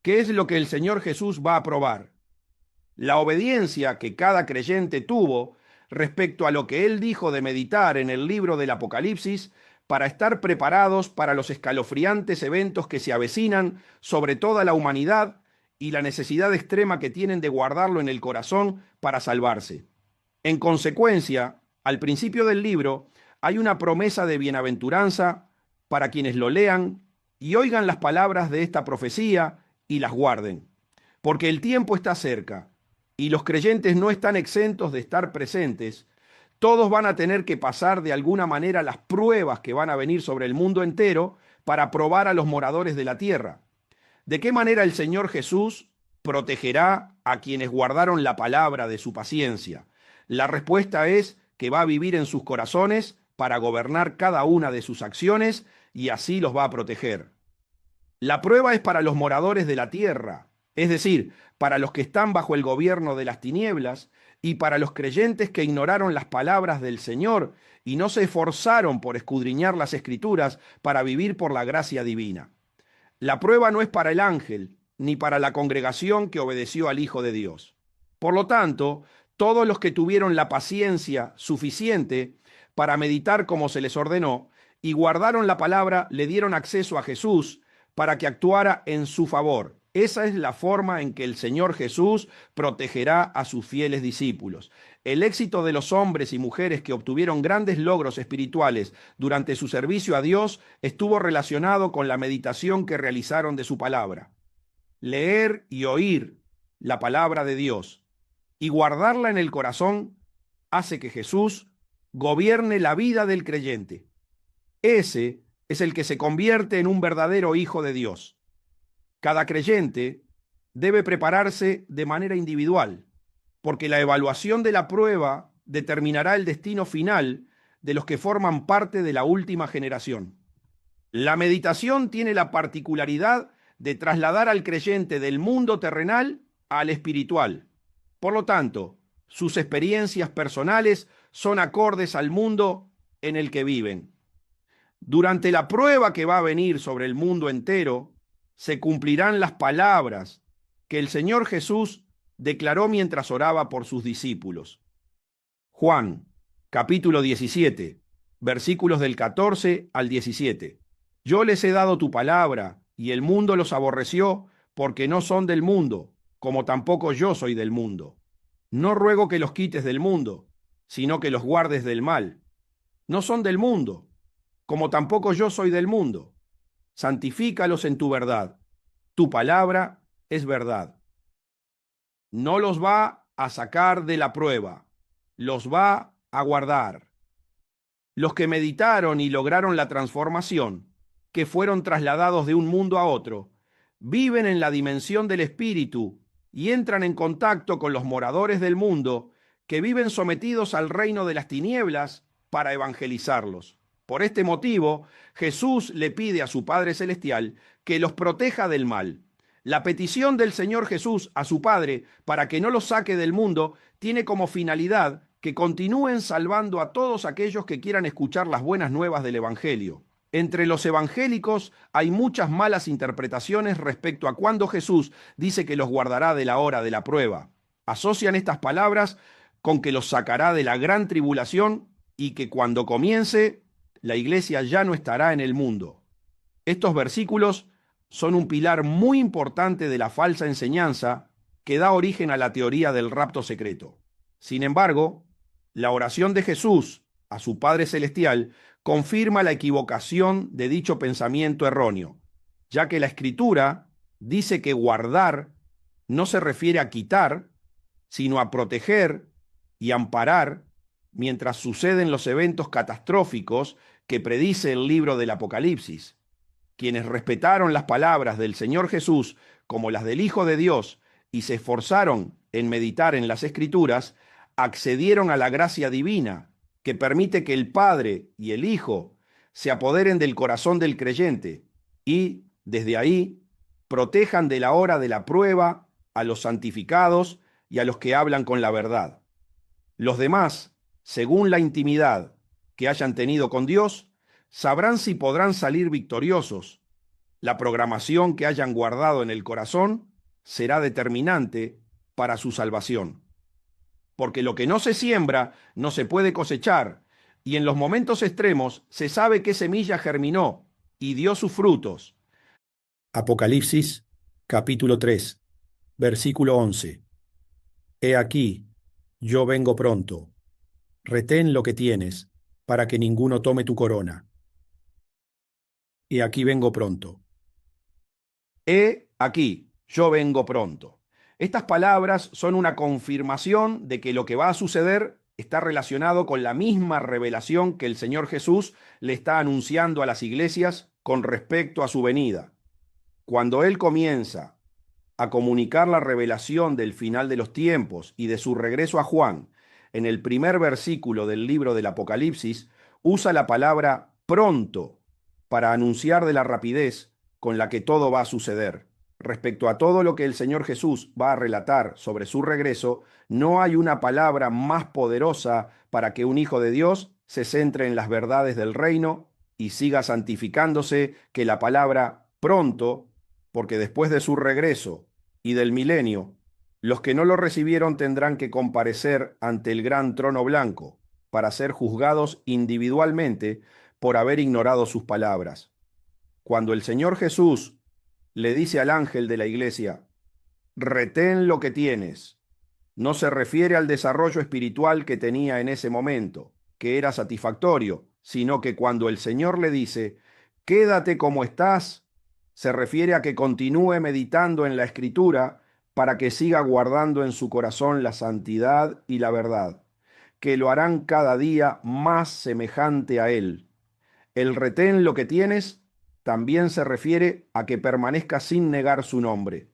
¿Qué es lo que el Señor Jesús va a probar? La obediencia que cada creyente tuvo respecto a lo que él dijo de meditar en el libro del Apocalipsis para estar preparados para los escalofriantes eventos que se avecinan sobre toda la humanidad y la necesidad extrema que tienen de guardarlo en el corazón para salvarse. En consecuencia, al principio del libro hay una promesa de bienaventuranza para quienes lo lean y oigan las palabras de esta profecía y las guarden, porque el tiempo está cerca y los creyentes no están exentos de estar presentes. Todos van a tener que pasar de alguna manera las pruebas que van a venir sobre el mundo entero para probar a los moradores de la tierra. ¿De qué manera el Señor Jesús protegerá a quienes guardaron la palabra de su paciencia? La respuesta es que va a vivir en sus corazones para gobernar cada una de sus acciones y así los va a proteger. La prueba es para los moradores de la tierra, es decir, para los que están bajo el gobierno de las tinieblas y para los creyentes que ignoraron las palabras del Señor y no se esforzaron por escudriñar las Escrituras para vivir por la gracia divina. La prueba no es para el ángel ni para la congregación que obedeció al Hijo de Dios. Por lo tanto, todos los que tuvieron la paciencia suficiente para meditar como se les ordenó y guardaron la palabra le dieron acceso a Jesús para que actuara en su favor. Esa es la forma en que el Señor Jesús protegerá a sus fieles discípulos. El éxito de los hombres y mujeres que obtuvieron grandes logros espirituales durante su servicio a Dios estuvo relacionado con la meditación que realizaron de su palabra. Leer y oír la palabra de Dios y guardarla en el corazón hace que Jesús gobierne la vida del creyente. Ese es el que se convierte en un verdadero hijo de Dios. Cada creyente debe prepararse de manera individual, porque la evaluación de la prueba determinará el destino final de los que forman parte de la última generación. La meditación tiene la particularidad de trasladar al creyente del mundo terrenal al espiritual. Por lo tanto, sus experiencias personales son acordes al mundo en el que viven. Durante la prueba que va a venir sobre el mundo entero, se cumplirán las palabras que el Señor Jesús declaró mientras oraba por sus discípulos. Juan, capítulo 17, versículos del 14 al 17. Yo les he dado tu palabra, y el mundo los aborreció, porque no son del mundo, como tampoco yo soy del mundo. No ruego que los quites del mundo, sino que los guardes del mal. No son del mundo, como tampoco yo soy del mundo. Santifícalos en tu verdad. Tu palabra es verdad. No los va a sacar de la prueba, los va a guardar. Los que meditaron y lograron la transformación, que fueron trasladados de un mundo a otro, viven en la dimensión del espíritu y entran en contacto con los moradores del mundo que viven sometidos al reino de las tinieblas para evangelizarlos. Por este motivo, Jesús le pide a su Padre Celestial que los proteja del mal. La petición del Señor Jesús a su Padre para que no los saque del mundo tiene como finalidad que continúen salvando a todos aquellos que quieran escuchar las buenas nuevas del Evangelio. Entre los evangélicos hay muchas malas interpretaciones respecto a cuándo Jesús dice que los guardará de la hora de la prueba. Asocian estas palabras con que los sacará de la gran tribulación y que cuando comience, la iglesia ya no estará en el mundo. Estos versículos son un pilar muy importante de la falsa enseñanza que da origen a la teoría del rapto secreto. Sin embargo, la oración de Jesús a su Padre Celestial confirma la equivocación de dicho pensamiento erróneo. ya que la Escritura dice que guardar no se refiere a quitar, sino a proteger y amparar mientras suceden los eventos catastróficos que predice el libro del Apocalipsis. Quienes respetaron las palabras del Señor Jesús como las del Hijo de Dios y se esforzaron en meditar en las Escrituras, accedieron a la gracia divina que permite que el Padre y el Hijo se apoderen del corazón del creyente y, desde ahí, protejan de la hora de la prueba a los santificados y a los que hablan con la verdad. Los demás, según la intimidad que hayan tenido con Dios, sabrán si podrán salir victoriosos. La programación que hayan guardado en el corazón será determinante para su salvación. Porque lo que no se siembra no se puede cosechar, y en los momentos extremos se sabe qué semilla germinó y dio sus frutos. Apocalipsis, capítulo 3, versículo 11. He aquí, yo vengo pronto. Retén lo que tienes, para que ninguno tome tu corona. He aquí vengo pronto. He aquí, yo vengo pronto. Estas palabras son una confirmación de que lo que va a suceder está relacionado con la misma revelación que el Señor Jesús le está anunciando a las iglesias con respecto a su venida. Cuando Él comienza a comunicar la revelación del final de los tiempos y de su regreso a Juan, en el primer versículo del libro del Apocalipsis, usa la palabra pronto para anunciar de la rapidez con la que todo va a suceder. Respecto a todo lo que el Señor Jesús va a relatar sobre su regreso, no hay una palabra más poderosa para que un hijo de Dios se centre en las verdades del reino y siga santificándose que la palabra pronto, porque después de su regreso y del milenio, los que no lo recibieron tendrán que comparecer ante el gran trono blanco para ser juzgados individualmente por haber ignorado sus palabras. Cuando el Señor Jesús le dice al ángel de la iglesia, retén lo que tienes, no se refiere al desarrollo espiritual que tenía en ese momento, que era satisfactorio, sino que cuando el Señor le dice, quédate como estás, se refiere a que continúe meditando en la Escritura para que siga guardando en su corazón la santidad y la verdad, que lo harán cada día más semejante a Él. El retén lo que tienes también se refiere a que permanezca sin negar su nombre,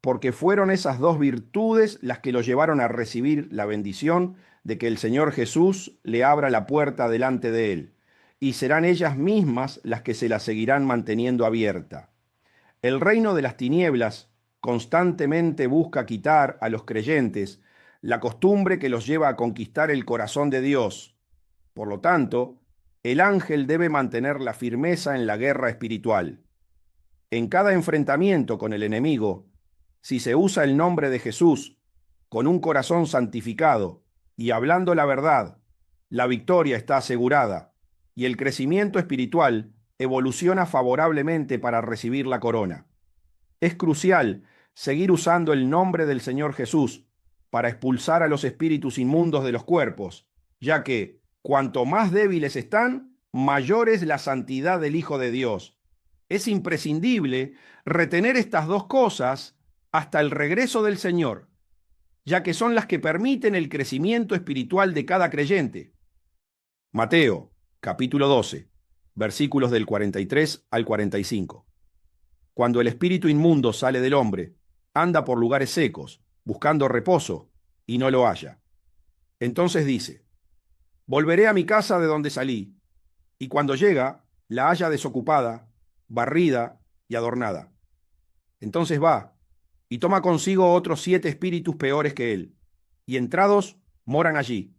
porque fueron esas dos virtudes las que lo llevaron a recibir la bendición de que el Señor Jesús le abra la puerta delante de él, y serán ellas mismas las que se la seguirán manteniendo abierta. El reino de las tinieblas constantemente busca quitar a los creyentes la costumbre que los lleva a conquistar el corazón de Dios. Por lo tanto, el ángel debe mantener la firmeza en la guerra espiritual. En cada enfrentamiento con el enemigo, si se usa el nombre de Jesús con un corazón santificado y hablando la verdad, la victoria está asegurada y el crecimiento espiritual evoluciona favorablemente para recibir la corona. Es crucial seguir usando el nombre del Señor Jesús para expulsar a los espíritus inmundos de los cuerpos, ya que cuanto más débiles están, mayor es la santidad del Hijo de Dios. Es imprescindible retener estas dos cosas hasta el regreso del Señor, ya que son las que permiten el crecimiento espiritual de cada creyente. Mateo, capítulo 12, versículos del 43 al 45. Cuando el espíritu inmundo sale del hombre, anda por lugares secos, buscando reposo, y no lo halla. Entonces dice, volveré a mi casa de donde salí, y cuando llega, la halla desocupada, barrida y adornada. Entonces va, y toma consigo otros 7 espíritus peores que él, y entrados moran allí.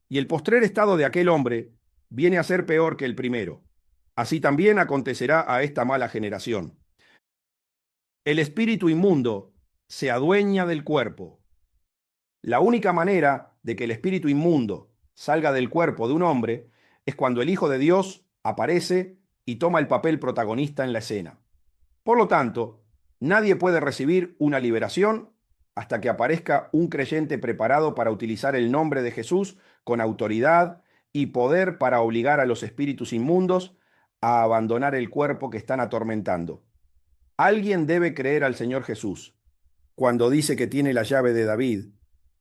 Y el postrer estado de aquel hombre viene a ser peor que el primero. Así también acontecerá a esta mala generación. El espíritu inmundo se adueña del cuerpo. La única manera de que el espíritu inmundo salga del cuerpo de un hombre es cuando el Hijo de Dios aparece y toma el papel protagonista en la escena. Por lo tanto, nadie puede recibir una liberación hasta que aparezca un creyente preparado para utilizar el nombre de Jesús con autoridad y poder para obligar a los espíritus inmundos a abandonar el cuerpo que están atormentando. Alguien debe creer al Señor Jesús cuando dice que tiene la llave de David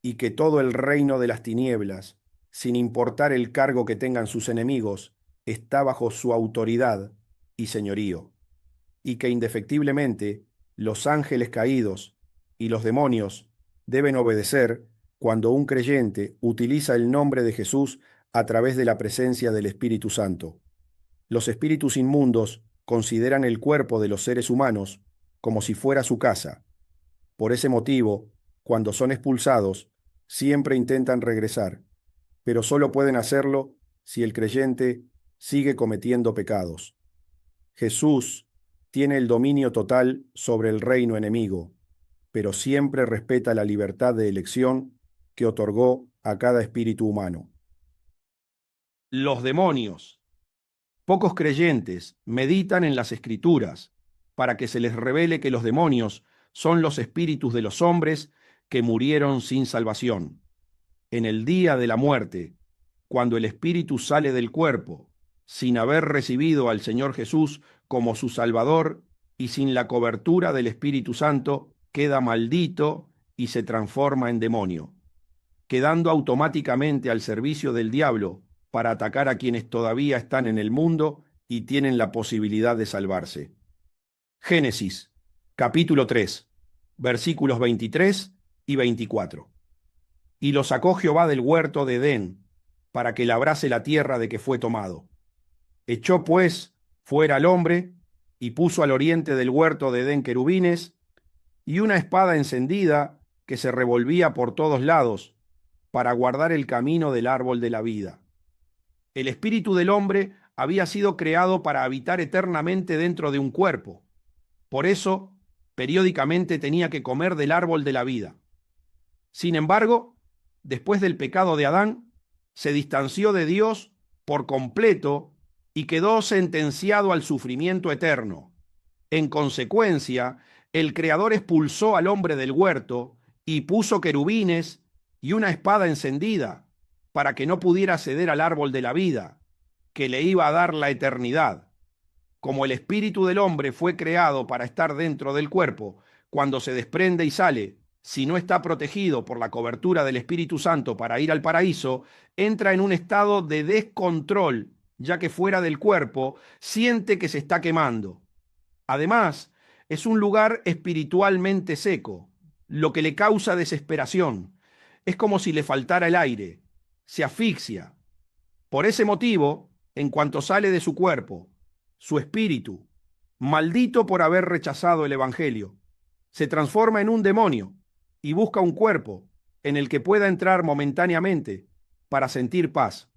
y que todo el reino de las tinieblas, sin importar el cargo que tengan sus enemigos, está bajo su autoridad y señorío, y que indefectiblemente los ángeles caídos y los demonios deben obedecer cuando un creyente utiliza el nombre de Jesús a través de la presencia del Espíritu Santo. Los espíritus inmundos consideran el cuerpo de los seres humanos como si fuera su casa. Por ese motivo, cuando son expulsados, siempre intentan regresar, pero solo pueden hacerlo si el creyente sigue cometiendo pecados. Jesús tiene el dominio total sobre el reino enemigo, pero siempre respeta la libertad de elección que otorgó a cada espíritu humano. Los demonios. Pocos creyentes meditan en las Escrituras para que se les revele que los demonios son los espíritus de los hombres que murieron sin salvación. En el día de la muerte, cuando el espíritu sale del cuerpo, sin haber recibido al Señor Jesús como su Salvador y sin la cobertura del Espíritu Santo, queda maldito y se transforma en demonio, quedando automáticamente al servicio del diablo para atacar a quienes todavía están en el mundo y tienen la posibilidad de salvarse. Génesis, capítulo 3, versículos 23 y 24. Y lo sacó Jehová del huerto de Edén, para que labrase la tierra de que fue tomado. Echó pues fuera al hombre, y puso al oriente del huerto de Edén querubines, y una espada encendida que se revolvía por todos lados, para guardar el camino del árbol de la vida. El espíritu del hombre había sido creado para habitar eternamente dentro de un cuerpo. Por eso, periódicamente tenía que comer del árbol de la vida. Sin embargo, después del pecado de Adán, se distanció de Dios por completo y quedó sentenciado al sufrimiento eterno. En consecuencia, el Creador expulsó al hombre del huerto y puso querubines y una espada encendida para que no pudiera acceder al árbol de la vida, que le iba a dar la eternidad. Como el espíritu del hombre fue creado para estar dentro del cuerpo, cuando se desprende y sale, si no está protegido por la cobertura del Espíritu Santo para ir al paraíso, entra en un estado de descontrol, ya que fuera del cuerpo siente que se está quemando. Además, es un lugar espiritualmente seco, lo que le causa desesperación. Es como si le faltara el aire, se asfixia. Por ese motivo, en cuanto sale de su cuerpo, su espíritu, maldito por haber rechazado el Evangelio, se transforma en un demonio y busca un cuerpo en el que pueda entrar momentáneamente para sentir paz.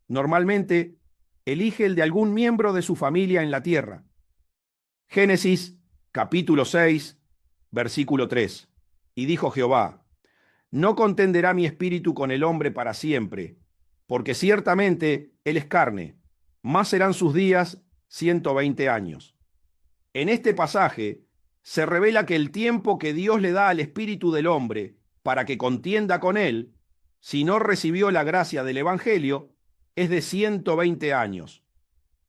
Normalmente, elige el de algún miembro de su familia en la tierra. Génesis, capítulo 6, versículo 3. Y dijo Jehová: no contenderá mi espíritu con el hombre para siempre, porque ciertamente él es carne, más serán sus días 120 años. En este pasaje se revela que el tiempo que Dios le da al espíritu del hombre para que contienda con él, si no recibió la gracia del Evangelio, es de 120 años.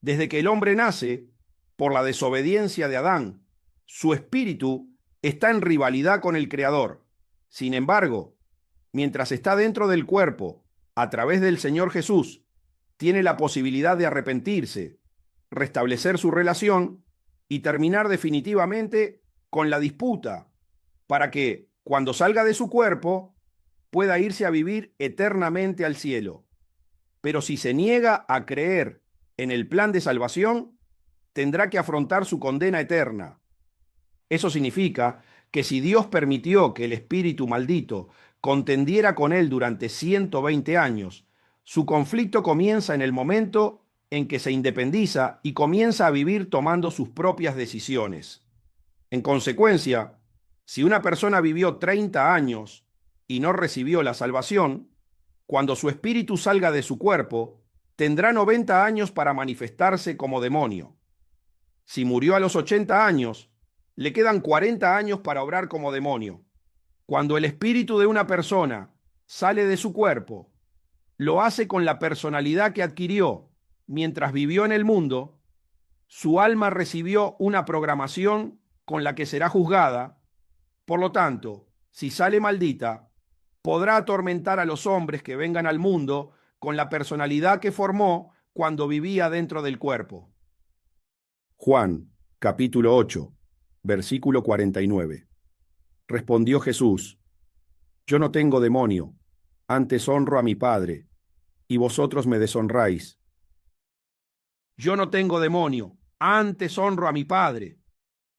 Desde que el hombre nace, por la desobediencia de Adán, su espíritu está en rivalidad con el Creador. Sin embargo, mientras está dentro del cuerpo, a través del Señor Jesús, tiene la posibilidad de arrepentirse, restablecer su relación y terminar definitivamente con la disputa, para que, cuando salga de su cuerpo, pueda irse a vivir eternamente al cielo. Pero si se niega a creer en el plan de salvación, tendrá que afrontar su condena eterna. Eso significa que si Dios permitió que el espíritu maldito contendiera con él durante 120 años, su conflicto comienza en el momento en que se independiza y comienza a vivir tomando sus propias decisiones. En consecuencia, si una persona vivió 30 años y no recibió la salvación, cuando su espíritu salga de su cuerpo, tendrá 90 años para manifestarse como demonio. Si murió a los 80 años, le quedan 40 años para obrar como demonio. Cuando el espíritu de una persona sale de su cuerpo, lo hace con la personalidad que adquirió mientras vivió en el mundo. Su alma recibió una programación con la que será juzgada. Por lo tanto, si sale maldita, podrá atormentar a los hombres que vengan al mundo con la personalidad que formó cuando vivía dentro del cuerpo. Juan, capítulo 8, versículo 49. Respondió Jesús: Yo no tengo demonio, antes honro a mi Padre, y vosotros me deshonráis. Yo no tengo demonio, antes honro a mi Padre.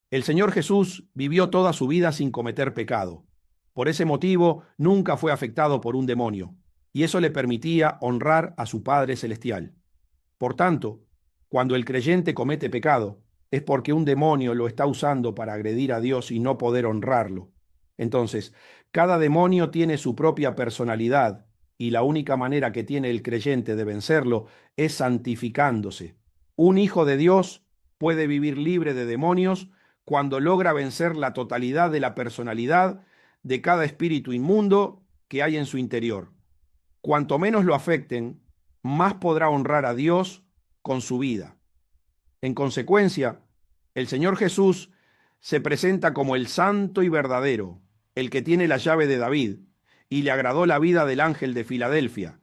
El Señor Jesús vivió toda su vida sin cometer pecado. Por ese motivo, nunca fue afectado por un demonio, y eso le permitía honrar a su Padre Celestial. Por tanto, cuando el creyente comete pecado, es porque un demonio lo está usando para agredir a Dios y no poder honrarlo. Entonces, cada demonio tiene su propia personalidad, y la única manera que tiene el creyente de vencerlo es santificándose. Un hijo de Dios puede vivir libre de demonios cuando logra vencer la totalidad de la personalidad de cada espíritu inmundo que hay en su interior. Cuanto menos lo afecten, más podrá honrar a Dios con su vida. En consecuencia, el Señor Jesús se presenta como el santo y verdadero, el que tiene la llave de David, y le agradó la vida del ángel de Filadelfia,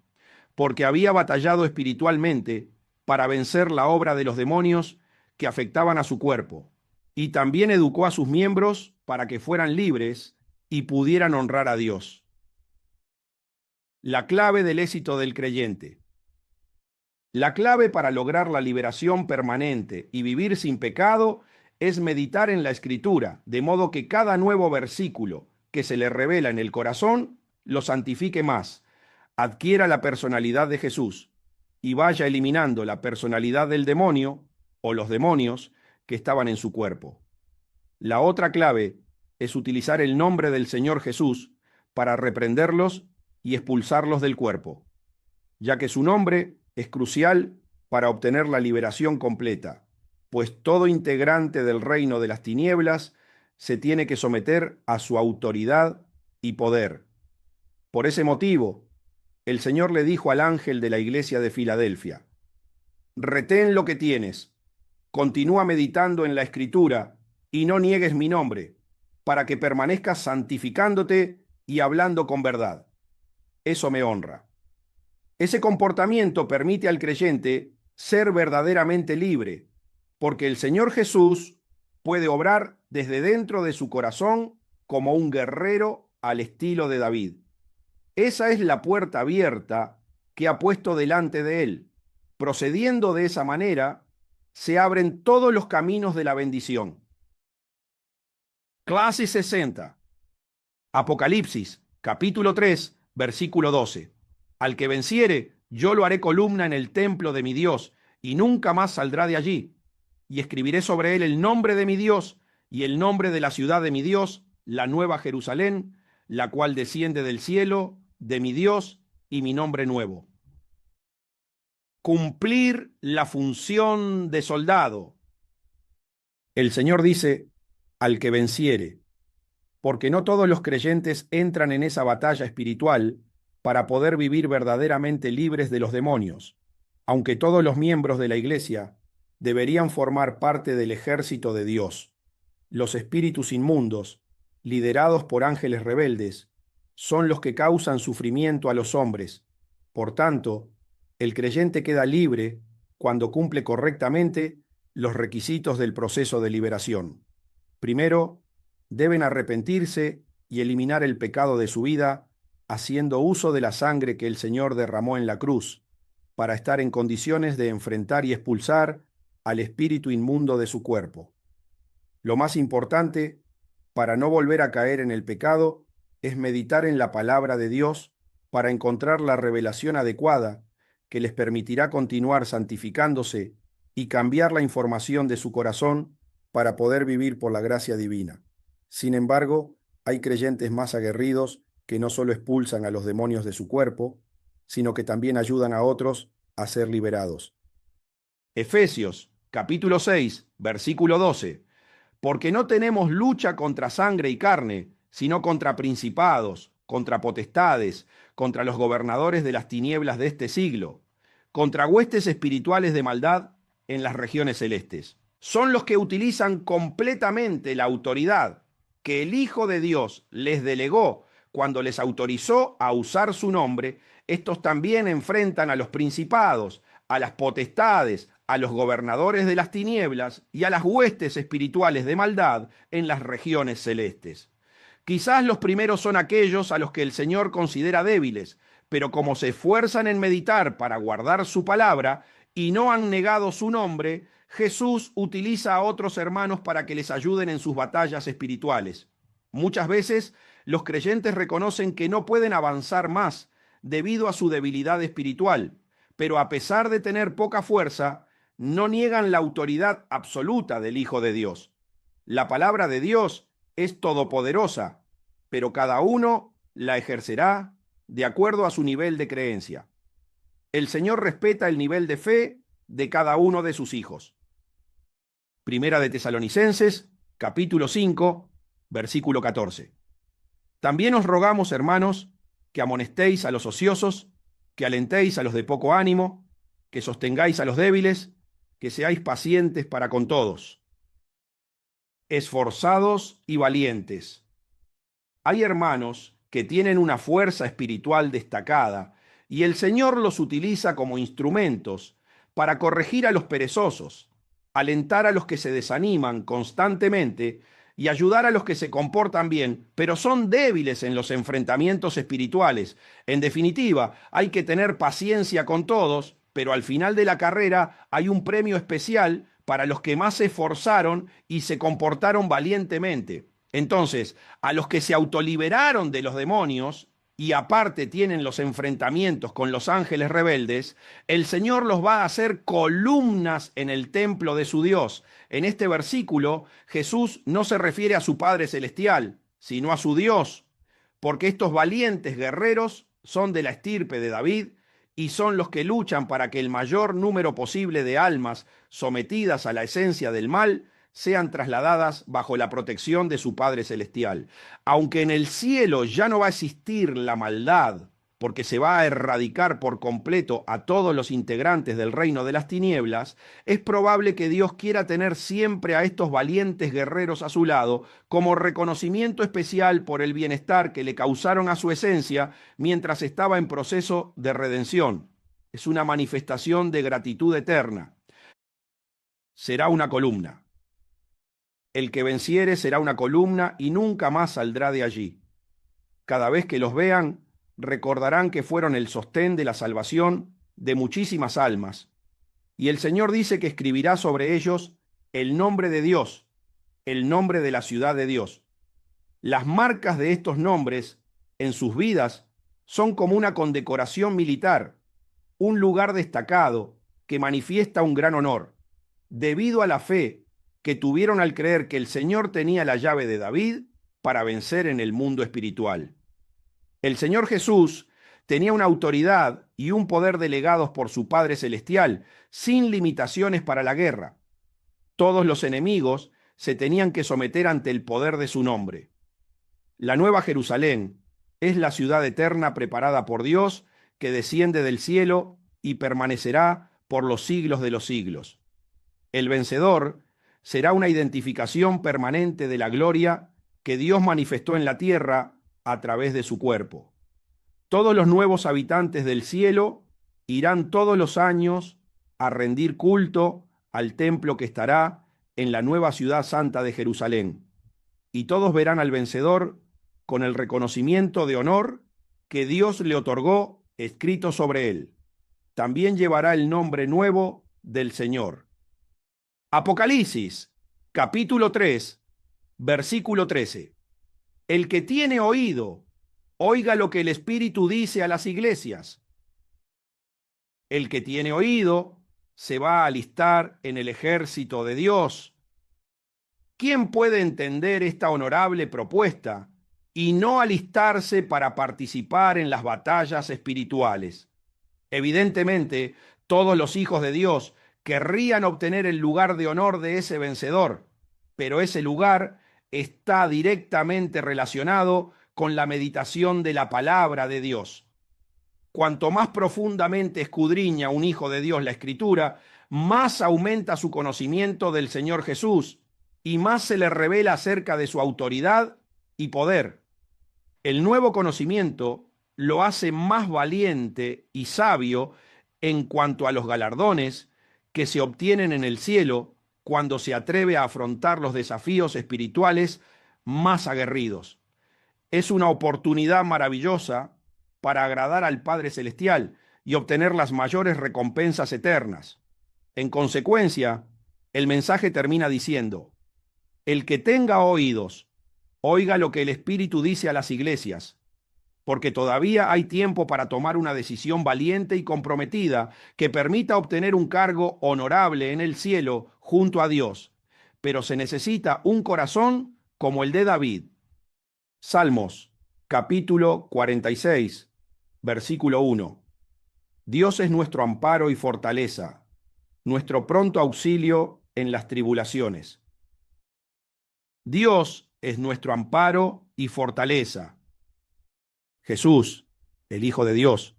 porque había batallado espiritualmente para vencer la obra de los demonios que afectaban a su cuerpo, y también educó a sus miembros para que fueran libres y pudieran honrar a Dios. La clave del éxito del creyente. La clave para lograr la liberación permanente y vivir sin pecado es meditar en la Escritura, de modo que cada nuevo versículo que se le revela en el corazón lo santifique más, adquiera la personalidad de Jesús y vaya eliminando la personalidad del demonio o los demonios que estaban en su cuerpo. La otra clave es utilizar el nombre del Señor Jesús para reprenderlos y expulsarlos del cuerpo, ya que su nombre es crucial para obtener la liberación completa, pues todo integrante del reino de las tinieblas se tiene que someter a su autoridad y poder. Por ese motivo, el Señor le dijo al ángel de la iglesia de Filadelfia: retén lo que tienes, continúa meditando en la Escritura y no niegues mi nombre, para que permanezcas santificándote y hablando con verdad. Eso me honra. Ese comportamiento permite al creyente ser verdaderamente libre, porque el Señor Jesús puede obrar desde dentro de su corazón como un guerrero al estilo de David. Esa es la puerta abierta que ha puesto delante de él. Procediendo de esa manera, se abren todos los caminos de la bendición. Clase 60. Apocalipsis, capítulo 3, versículo 12. Al que venciere, yo lo haré columna en el templo de mi Dios, y nunca más saldrá de allí. Y escribiré sobre él el nombre de mi Dios, y el nombre de la ciudad de mi Dios, la nueva Jerusalén, la cual desciende del cielo, de mi Dios, y mi nombre nuevo. Cumplir la función de soldado. El Señor dice: al que venciere, porque no todos los creyentes entran en esa batalla espiritual para poder vivir verdaderamente libres de los demonios, aunque todos los miembros de la iglesia deberían formar parte del ejército de Dios. Los espíritus inmundos, liderados por ángeles rebeldes, son los que causan sufrimiento a los hombres. Por tanto, el creyente queda libre cuando cumple correctamente los requisitos del proceso de liberación. Primero, deben arrepentirse y eliminar el pecado de su vida, haciendo uso de la sangre que el Señor derramó en la cruz, para estar en condiciones de enfrentar y expulsar al espíritu inmundo de su cuerpo. Lo más importante, para no volver a caer en el pecado, es meditar en la palabra de Dios para encontrar la revelación adecuada que les permitirá continuar santificándose y cambiar la información de su corazón para poder vivir por la gracia divina. Sin embargo, hay creyentes más aguerridos que no solo expulsan a los demonios de su cuerpo, sino que también ayudan a otros a ser liberados. Efesios, capítulo 6, versículo 12. Porque no tenemos lucha contra sangre y carne, sino contra principados, contra potestades, contra los gobernadores de las tinieblas de este siglo, contra huestes espirituales de maldad en las regiones celestes. son los que utilizan completamente la autoridad que el Hijo de Dios les delegó cuando les autorizó a usar su nombre. Estos también enfrentan a los principados, a las potestades, a los gobernadores de las tinieblas y a las huestes espirituales de maldad en las regiones celestes. Quizás los primeros son aquellos a los que el Señor considera débiles, pero como se esfuerzan en meditar para guardar su palabra y no han negado su nombre, Jesús utiliza a otros hermanos para que les ayuden en sus batallas espirituales. Muchas veces los creyentes reconocen que no pueden avanzar más debido a su debilidad espiritual, pero a pesar de tener poca fuerza, no niegan la autoridad absoluta del Hijo de Dios. La palabra de Dios es todopoderosa, pero cada uno la ejercerá de acuerdo a su nivel de creencia. El Señor respeta el nivel de fe de cada uno de sus hijos. Primera de Tesalonicenses, capítulo 5, versículo 14. También os rogamos, hermanos, que amonestéis a los ociosos, que alentéis a los de poco ánimo, que sostengáis a los débiles, que seáis pacientes para con todos. Esforzados y valientes. Hay hermanos que tienen una fuerza espiritual destacada y el Señor los utiliza como instrumentos para corregir a los perezosos, alentar a los que se desaniman constantemente y ayudar a los que se comportan bien, pero son débiles en los enfrentamientos espirituales. En definitiva, hay que tener paciencia con todos, pero al final de la carrera hay un premio especial para los que más se esforzaron y se comportaron valientemente. Entonces, a los que se autoliberaron de los demonios y aparte tienen los enfrentamientos con los ángeles rebeldes, el Señor los va a hacer columnas en el templo de su Dios. En este versículo, Jesús no se refiere a su Padre Celestial, sino a su Dios, porque estos valientes guerreros son de la estirpe de David y son los que luchan para que el mayor número posible de almas sometidas a la esencia del mal sean trasladadas bajo la protección de su Padre Celestial. Aunque en el cielo ya no va a existir la maldad, porque se va a erradicar por completo a todos los integrantes del reino de las tinieblas, es probable que Dios quiera tener siempre a estos valientes guerreros a su lado como reconocimiento especial por el bienestar que le causaron a su esencia mientras estaba en proceso de redención. Es una manifestación de gratitud eterna. Será una columna. El que venciere será una columna y nunca más saldrá de allí. Cada vez que los vean, recordarán que fueron el sostén de la salvación de muchísimas almas. Y el Señor dice que escribirá sobre ellos el nombre de Dios, el nombre de la ciudad de Dios. Las marcas de estos nombres en sus vidas son como una condecoración militar, un lugar destacado que manifiesta un gran honor, debido a la fe que tuvieron al creer que el Señor tenía la llave de David para vencer en el mundo espiritual. El Señor Jesús tenía una autoridad y un poder delegados por su Padre Celestial, sin limitaciones para la guerra. Todos los enemigos se tenían que someter ante el poder de su nombre. La Nueva Jerusalén es la ciudad eterna preparada por Dios que desciende del cielo y permanecerá por los siglos de los siglos. El vencedor será una identificación permanente de la gloria que Dios manifestó en la tierra a través de su cuerpo. Todos los nuevos habitantes del cielo irán todos los años a rendir culto al templo que estará en la nueva ciudad santa de Jerusalén. Y todos verán al vencedor con el reconocimiento de honor que Dios le otorgó escrito sobre él. También llevará el nombre nuevo del Señor. Apocalipsis, capítulo 3, versículo 13. El que tiene oído, oiga lo que el Espíritu dice a las iglesias. El que tiene oído se va a alistar en el ejército de Dios. ¿Quién puede entender esta honorable propuesta y no alistarse para participar en las batallas espirituales? Evidentemente, todos los hijos de Dios querrían obtener el lugar de honor de ese vencedor, pero ese lugar está directamente relacionado con la meditación de la palabra de Dios. Cuanto más profundamente escudriña un hijo de Dios la Escritura, más aumenta su conocimiento del Señor Jesús y más se le revela acerca de su autoridad y poder. El nuevo conocimiento lo hace más valiente y sabio en cuanto a los galardones que se obtienen en el cielo cuando se atreve a afrontar los desafíos espirituales más aguerridos. Es una oportunidad maravillosa para agradar al Padre Celestial y obtener las mayores recompensas eternas. En consecuencia, el mensaje termina diciendo: el que tenga oídos, oiga lo que el Espíritu dice a las iglesias, porque todavía hay tiempo para tomar una decisión valiente y comprometida que permita obtener un cargo honorable en el cielo junto a Dios. Pero se necesita un corazón como el de David. Salmos, capítulo 46, versículo 1. Dios es nuestro amparo y fortaleza, nuestro pronto auxilio en las tribulaciones. Dios es nuestro amparo y fortaleza. Jesús, el Hijo de Dios,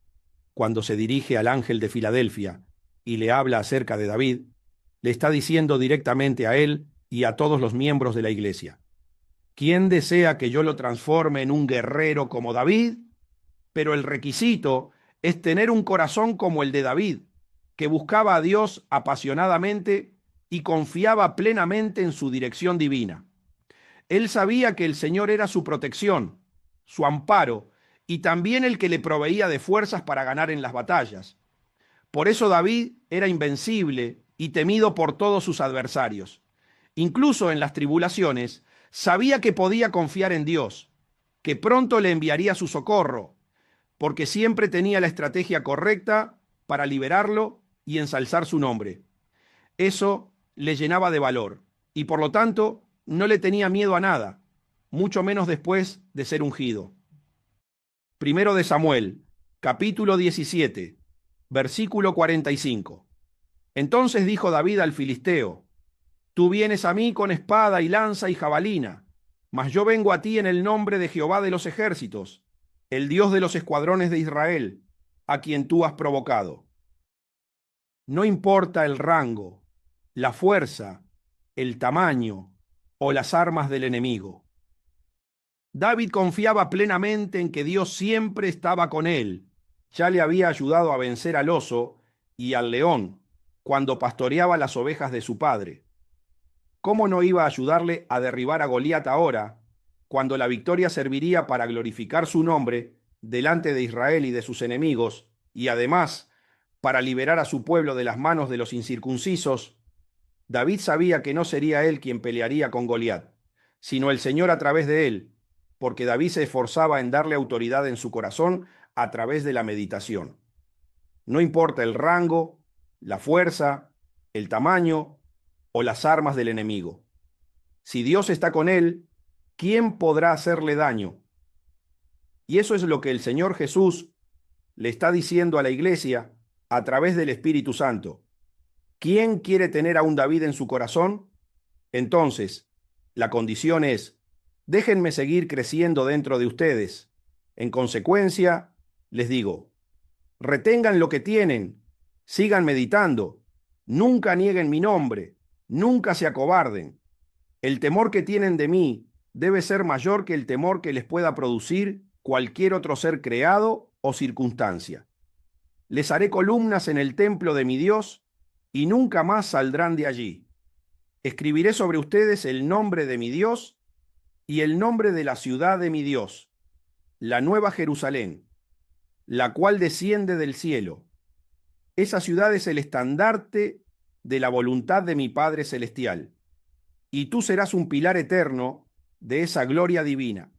cuando se dirige al ángel de Filadelfia y le habla acerca de David, le está diciendo directamente a él y a todos los miembros de la iglesia: ¿quién desea que yo lo transforme en un guerrero como David? Pero el requisito es tener un corazón como el de David, que buscaba a Dios apasionadamente y confiaba plenamente en su dirección divina. Él sabía que el Señor era su protección, su amparo, y también el que le proveía de fuerzas para ganar en las batallas. Por eso David era invencible y temido por todos sus adversarios. Incluso en las tribulaciones, sabía que podía confiar en Dios, que pronto le enviaría su socorro, porque siempre tenía la estrategia correcta para liberarlo y ensalzar su nombre. Eso le llenaba de valor y por lo tanto no le tenía miedo a nada, mucho menos después de ser ungido. Primero de Samuel, capítulo 17, versículo 45. Entonces dijo David al filisteo: tú vienes a mí con espada y lanza y jabalina, mas yo vengo a ti en el nombre de Jehová de los ejércitos, el Dios de los escuadrones de Israel, a quien tú has provocado. No importa el rango, la fuerza, el tamaño o las armas del enemigo. David confiaba plenamente en que Dios siempre estaba con él. Ya le había ayudado a vencer al oso y al león cuando pastoreaba las ovejas de su padre. ¿Cómo no iba a ayudarle a derribar a Goliat ahora, cuando la victoria serviría para glorificar su nombre delante de Israel y de sus enemigos, y además para liberar a su pueblo de las manos de los incircuncisos? David sabía que no sería él quien pelearía con Goliat, sino el Señor a través de él, porque David se esforzaba en darle autoridad en su corazón a través de la meditación. No importa el rango, la fuerza, el tamaño o las armas del enemigo. Si Dios está con él, ¿quién podrá hacerle daño? Y eso es lo que el Señor Jesús le está diciendo a la iglesia a través del Espíritu Santo. ¿Quién quiere tener a un David en su corazón? Entonces, la condición es: déjenme seguir creciendo dentro de ustedes. En consecuencia, les digo, retengan lo que tienen, sigan meditando, nunca nieguen mi nombre, nunca se acobarden. El temor que tienen de mí debe ser mayor que el temor que les pueda producir cualquier otro ser creado o circunstancia. Les haré columnas en el templo de mi Dios y nunca más saldrán de allí. Escribiré sobre ustedes el nombre de mi Dios y el nombre de la ciudad de mi Dios, la Nueva Jerusalén, la cual desciende del cielo. Esa ciudad es el estandarte de la voluntad de mi Padre Celestial, y tú serás un pilar eterno de esa gloria divina.